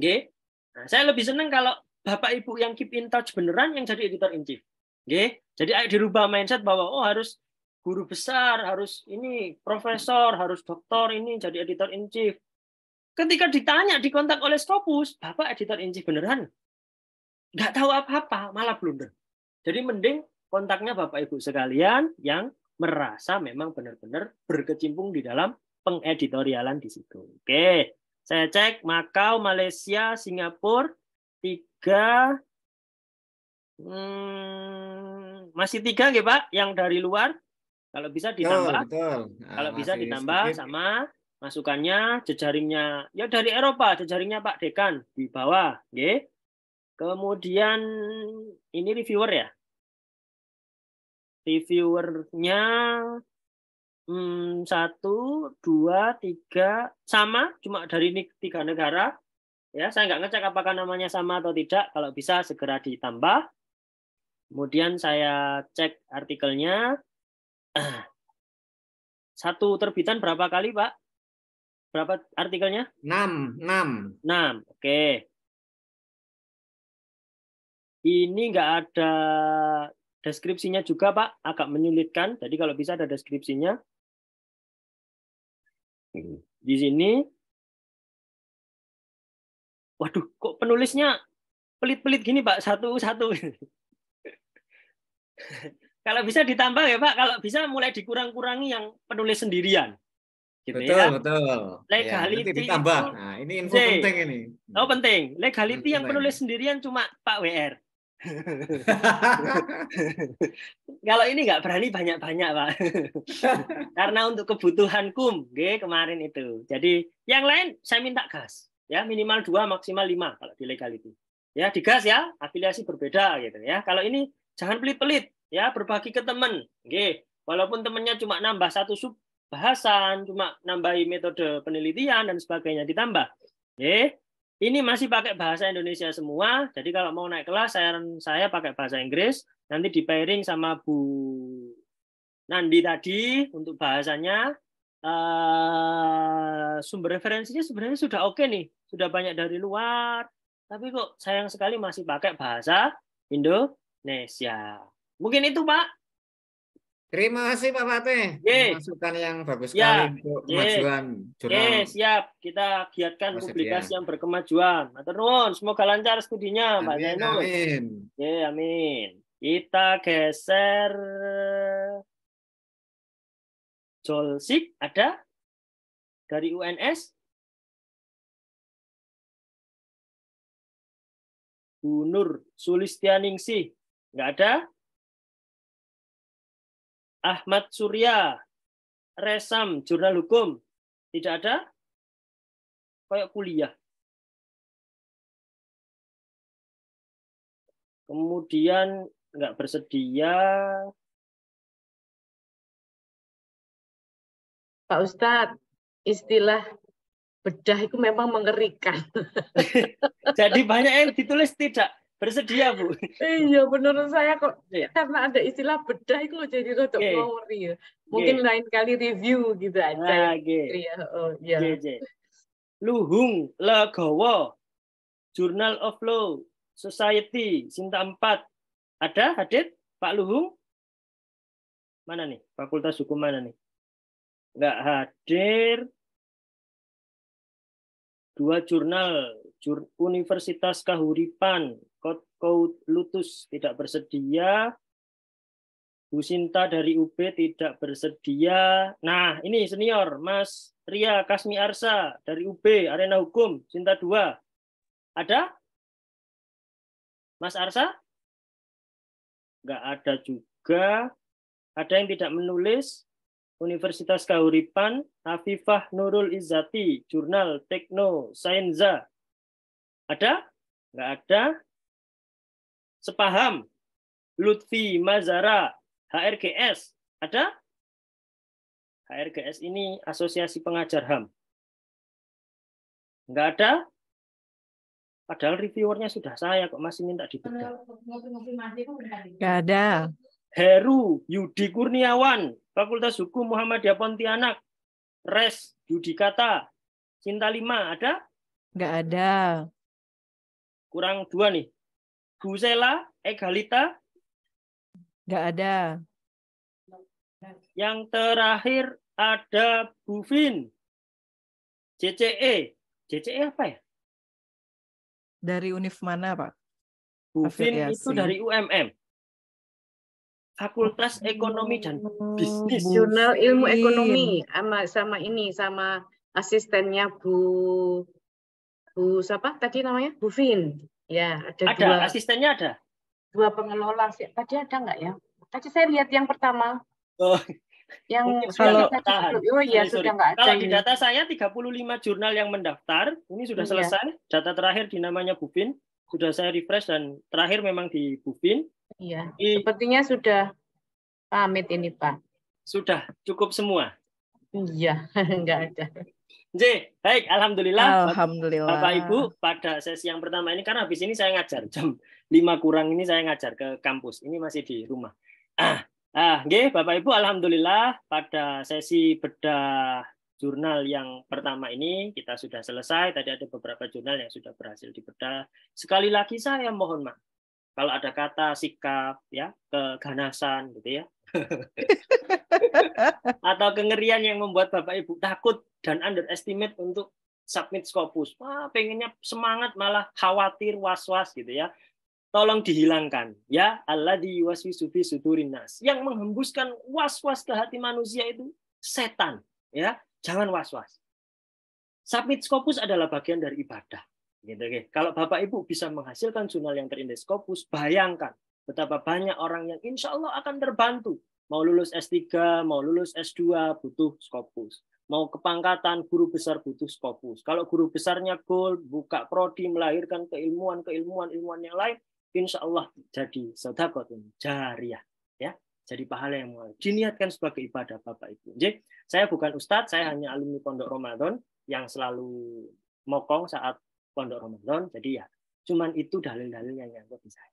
Nggih. Nah, saya lebih senang kalau Bapak Ibu yang keep in touch beneran yang jadi editor in chief. Nggih. Jadi ayo dirubah mindset bahwa harus guru besar, harus ini profesor, harus doktor ini jadi editor in chief. Ketika ditanya dikontak oleh Scopus, Bapak editor in chief beneran? Nggak tahu apa-apa, malah blunder. Jadi mending kontaknya Bapak Ibu sekalian yang merasa memang benar-benar berkecimpung di dalam pengeditorialan di situ. Oke, saya cek Makau, Malaysia, Singapura, 3, masih 3 ya Pak, yang dari luar. Kalau bisa ditambah, betul. Nah, kalau bisa ditambah sedikit. sama masukannya, jejaringnya, ya dari Eropa, jejaringnya Pak Dekan di bawah. Oke. Kemudian ini reviewer ya. Reviewernya 1, 2, 3 sama, cuma dari 3 negara. Ya, saya nggak ngecek apakah namanya sama atau tidak. Kalau bisa segera ditambah. Kemudian saya cek artikelnya. Satu terbitan berapa kali, Pak? Berapa artikelnya? 6. 6. Oke. Ini nggak ada deskripsinya juga, Pak. Agak menyulitkan. Jadi kalau bisa ada deskripsinya. Di sini. Waduh, kok penulisnya pelit-pelit gini, Pak? Satu-satu. Kalau bisa ditambah ya, Pak. Kalau bisa mulai dikurang-kurangi yang penulis sendirian. Gitu betul, ya. betul. Legality ya, ditambah. itu, nah, ini info penting ini. Oh, penting. Legality yang penting. penulis sendirian cuma Pak WR. Kalau ini nggak berani banyak-banyak, Pak. Karena untuk kebutuhan KUM, kemarin itu. Jadi yang lain saya minta gas, ya minimal 2 maksimal 5 kalau di legality. Ya digas ya, afiliasi berbeda gitu ya. Kalau ini jangan pelit-pelit, ya berbagi ke teman, walaupun temannya cuma nambah 1 sub bahasan, cuma nambahi metode penelitian dan sebagainya ditambah. Ini masih pakai bahasa Indonesia semua. Jadi kalau mau naik kelas saya pakai bahasa Inggris. Nanti di pairing sama Bu Nandi tadi untuk bahasanya. Sumber referensinya sebenarnya sudah oke nih. Sudah banyak dari luar. Tapi kok sayang sekali masih pakai bahasa Indonesia. Mungkin itu, Pak. Terima kasih Pak Fatih. Masukan yang bagus sekali untuk kemajuan jurnal. Siap. Kita giatkan publikasi yang berkemajuan. Matur nuwun, semoga lancar studinya, Pak Zainul. Amin. Amin. Kita geser Jolsik ada dari UNS. Bu Nur Sulistianingsih nggak ada. Ahmad Surya, Resam, Jurnal Hukum. Tidak ada? Kayak kuliah. Kemudian nggak bersedia. Pak Ustadz, istilah bedah itu memang mengerikan. Jadi banyak yang ditulis tidak bersedia, Bu. Iya, menurut saya kok karena ada istilah bedah itu jadi rotok ngawuri ya. Mungkin lain kali review gitu aja. Luhung Legowo, Journal of Law Society, Sinta 4. Ada hadir Pak Luhung? Mana nih? Fakultas Hukum mana nih? Enggak hadir. 2 jurnal Universitas Kahuripan, Lutus tidak bersedia. Bu Sinta dari UB tidak bersedia. Nah, ini senior, Mas Ria Kasmi Arsa dari UB, Arena Hukum, Sinta 2. Ada? Mas Arsa? Nggak ada juga. Ada yang tidak menulis? Universitas Kahuripan, Hafifah Nurul Izzati, Jurnal Tekno Sainza. Ada? Nggak ada. Sepaham, Lutfi Mazara, HRGS. Ada? HRGS ini Asosiasi Pengajar HAM. Nggak ada? Padahal reviewernya sudah saya, kok masih minta dibedah. Nggak ada. Heru Yudi Kurniawan, Fakultas Hukum Muhammadiyah Pontianak, Res Yudikata, Cinta 5, ada? Nggak ada. Kurang 2 nih. Gusela Egalita? Nggak ada. Yang terakhir ada Bufin. JCE. JCE apa ya? Dari univ mana, Pak? Bufin Afiliasi. itu dari UMM. Fakultas Ekonomi dan Bisnis. Jurnal Ilmu Ekonomi sama ini sama asistennya Bu siapa tadi namanya? Bu Vin. Ya, ada dua. Asistennya ada. 2 pengelola. Tadi ada nggak ya? Tadi saya lihat yang pertama. Oh. Yang kalau iya sudah nggak ada. Kalau di ini. data saya 35 jurnal yang mendaftar, ini sudah selesai. Data terakhir di namanya Bufin, sudah saya refresh dan terakhir memang di Bufin. Iya, sepertinya sudah pamit ini Pak. Sudah cukup semua. Iya, nggak ada. Baik, alhamdulillah. Alhamdulillah. Bapak Ibu, pada sesi yang pertama ini karena habis ini saya ngajar jam 5 kurang ini saya ngajar ke kampus. Ini masih di rumah. Bapak Ibu, alhamdulillah pada sesi bedah jurnal yang pertama ini kita sudah selesai. Tadi ada beberapa jurnal yang sudah berhasil dibedah. Sekali lagi saya mohon maaf kalau ada kata sikap ya, keganasan gitu ya. Atau kengerian yang membuat Bapak Ibu takut dan underestimate untuk submit Scopus. Wah, pengennya semangat malah khawatir, was-was gitu ya. Tolong dihilangkan ya, alladzi yuwaswisu fi sudurin nas. Yang menghembuskan was-was ke hati manusia itu setan ya. Jangan was-was. Submit Scopus adalah bagian dari ibadah. Gitu, okay. Kalau Bapak Ibu bisa menghasilkan jurnal yang terindeks Scopus, bayangkan betapa banyak orang yang insya Allah akan terbantu. Mau lulus S3, mau lulus S2, butuh Scopus. Mau kepangkatan, guru besar butuh Scopus. Kalau guru besarnya goal, buka prodi, melahirkan ilmuwan yang lain, insya Allah jadi sedekahun jariyah. Ya, jadi pahala yang mengalir. Diniatkan sebagai ibadah Bapak Ibu. Jadi, saya bukan ustadz, saya hanya alumni Pondok Ramadan yang selalu mokong saat Pondok Ramadan. Jadi ya, cuman itu dalil-dalil yang nyangkut di saya.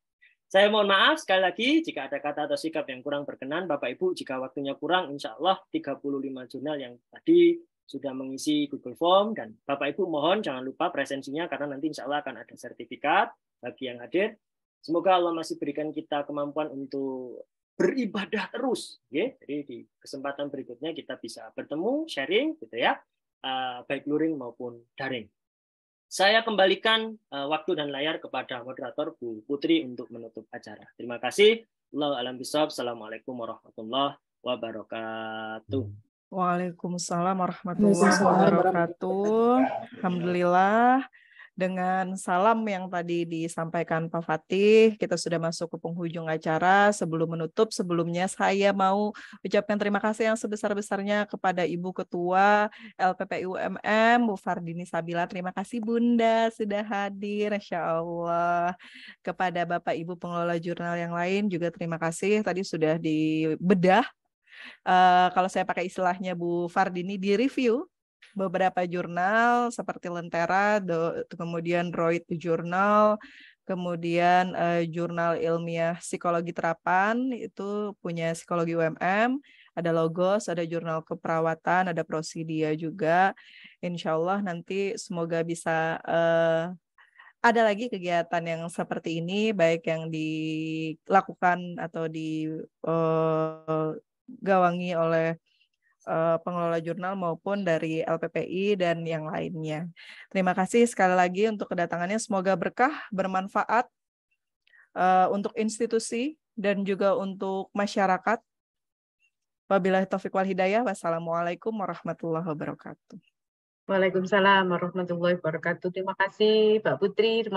Saya mohon maaf sekali lagi jika ada kata atau sikap yang kurang berkenan. Bapak Ibu, jika waktunya kurang, insya Allah 35 jurnal yang tadi sudah mengisi Google Form. Dan Bapak Ibu mohon jangan lupa presensinya karena nanti insya Allah akan ada sertifikat bagi yang hadir. Semoga Allah masih berikan kita kemampuan untuk beribadah terus. Ya. Jadi di kesempatan berikutnya kita bisa bertemu, sharing, gitu ya, baik luring maupun daring. Saya kembalikan waktu dan layar kepada moderator Bu Putri untuk menutup acara. Terima kasih. Allahu a'lam bishawab. Assalamualaikum warahmatullahi wabarakatuh. Waalaikumsalam warahmatullahi wabarakatuh. Alhamdulillah. Dengan salam yang tadi disampaikan Pak Fatih, kita sudah masuk ke penghujung acara. Sebelum menutup, sebelumnya saya mau ucapkan terima kasih yang sebesar-besarnya kepada Ibu Ketua LPPI UMM, Bu Fardini Sabila. Terima kasih Bunda sudah hadir, Insya Allah. Kepada Bapak Ibu pengelola jurnal yang lain juga terima kasih. Tadi sudah dibedah. Kalau saya pakai istilahnya Bu Fardini, di review beberapa jurnal seperti Lentera, kemudian Droid Journal, kemudian jurnal ilmiah psikologi terapan itu punya psikologi UMM, ada Logos, ada jurnal keperawatan, ada Prosidia juga. Insya Allah nanti semoga bisa ada lagi kegiatan yang seperti ini, baik yang dilakukan atau digawangi oleh pengelola jurnal maupun dari LPPI dan yang lainnya. Terima kasih sekali lagi untuk kedatangannya. Semoga berkah, bermanfaat untuk institusi dan juga untuk masyarakat. Wabillahi taufiq wal hidayah. Wassalamualaikum warahmatullahi wabarakatuh. Waalaikumsalam warahmatullahi wabarakatuh. Terima kasih Mbak Putri.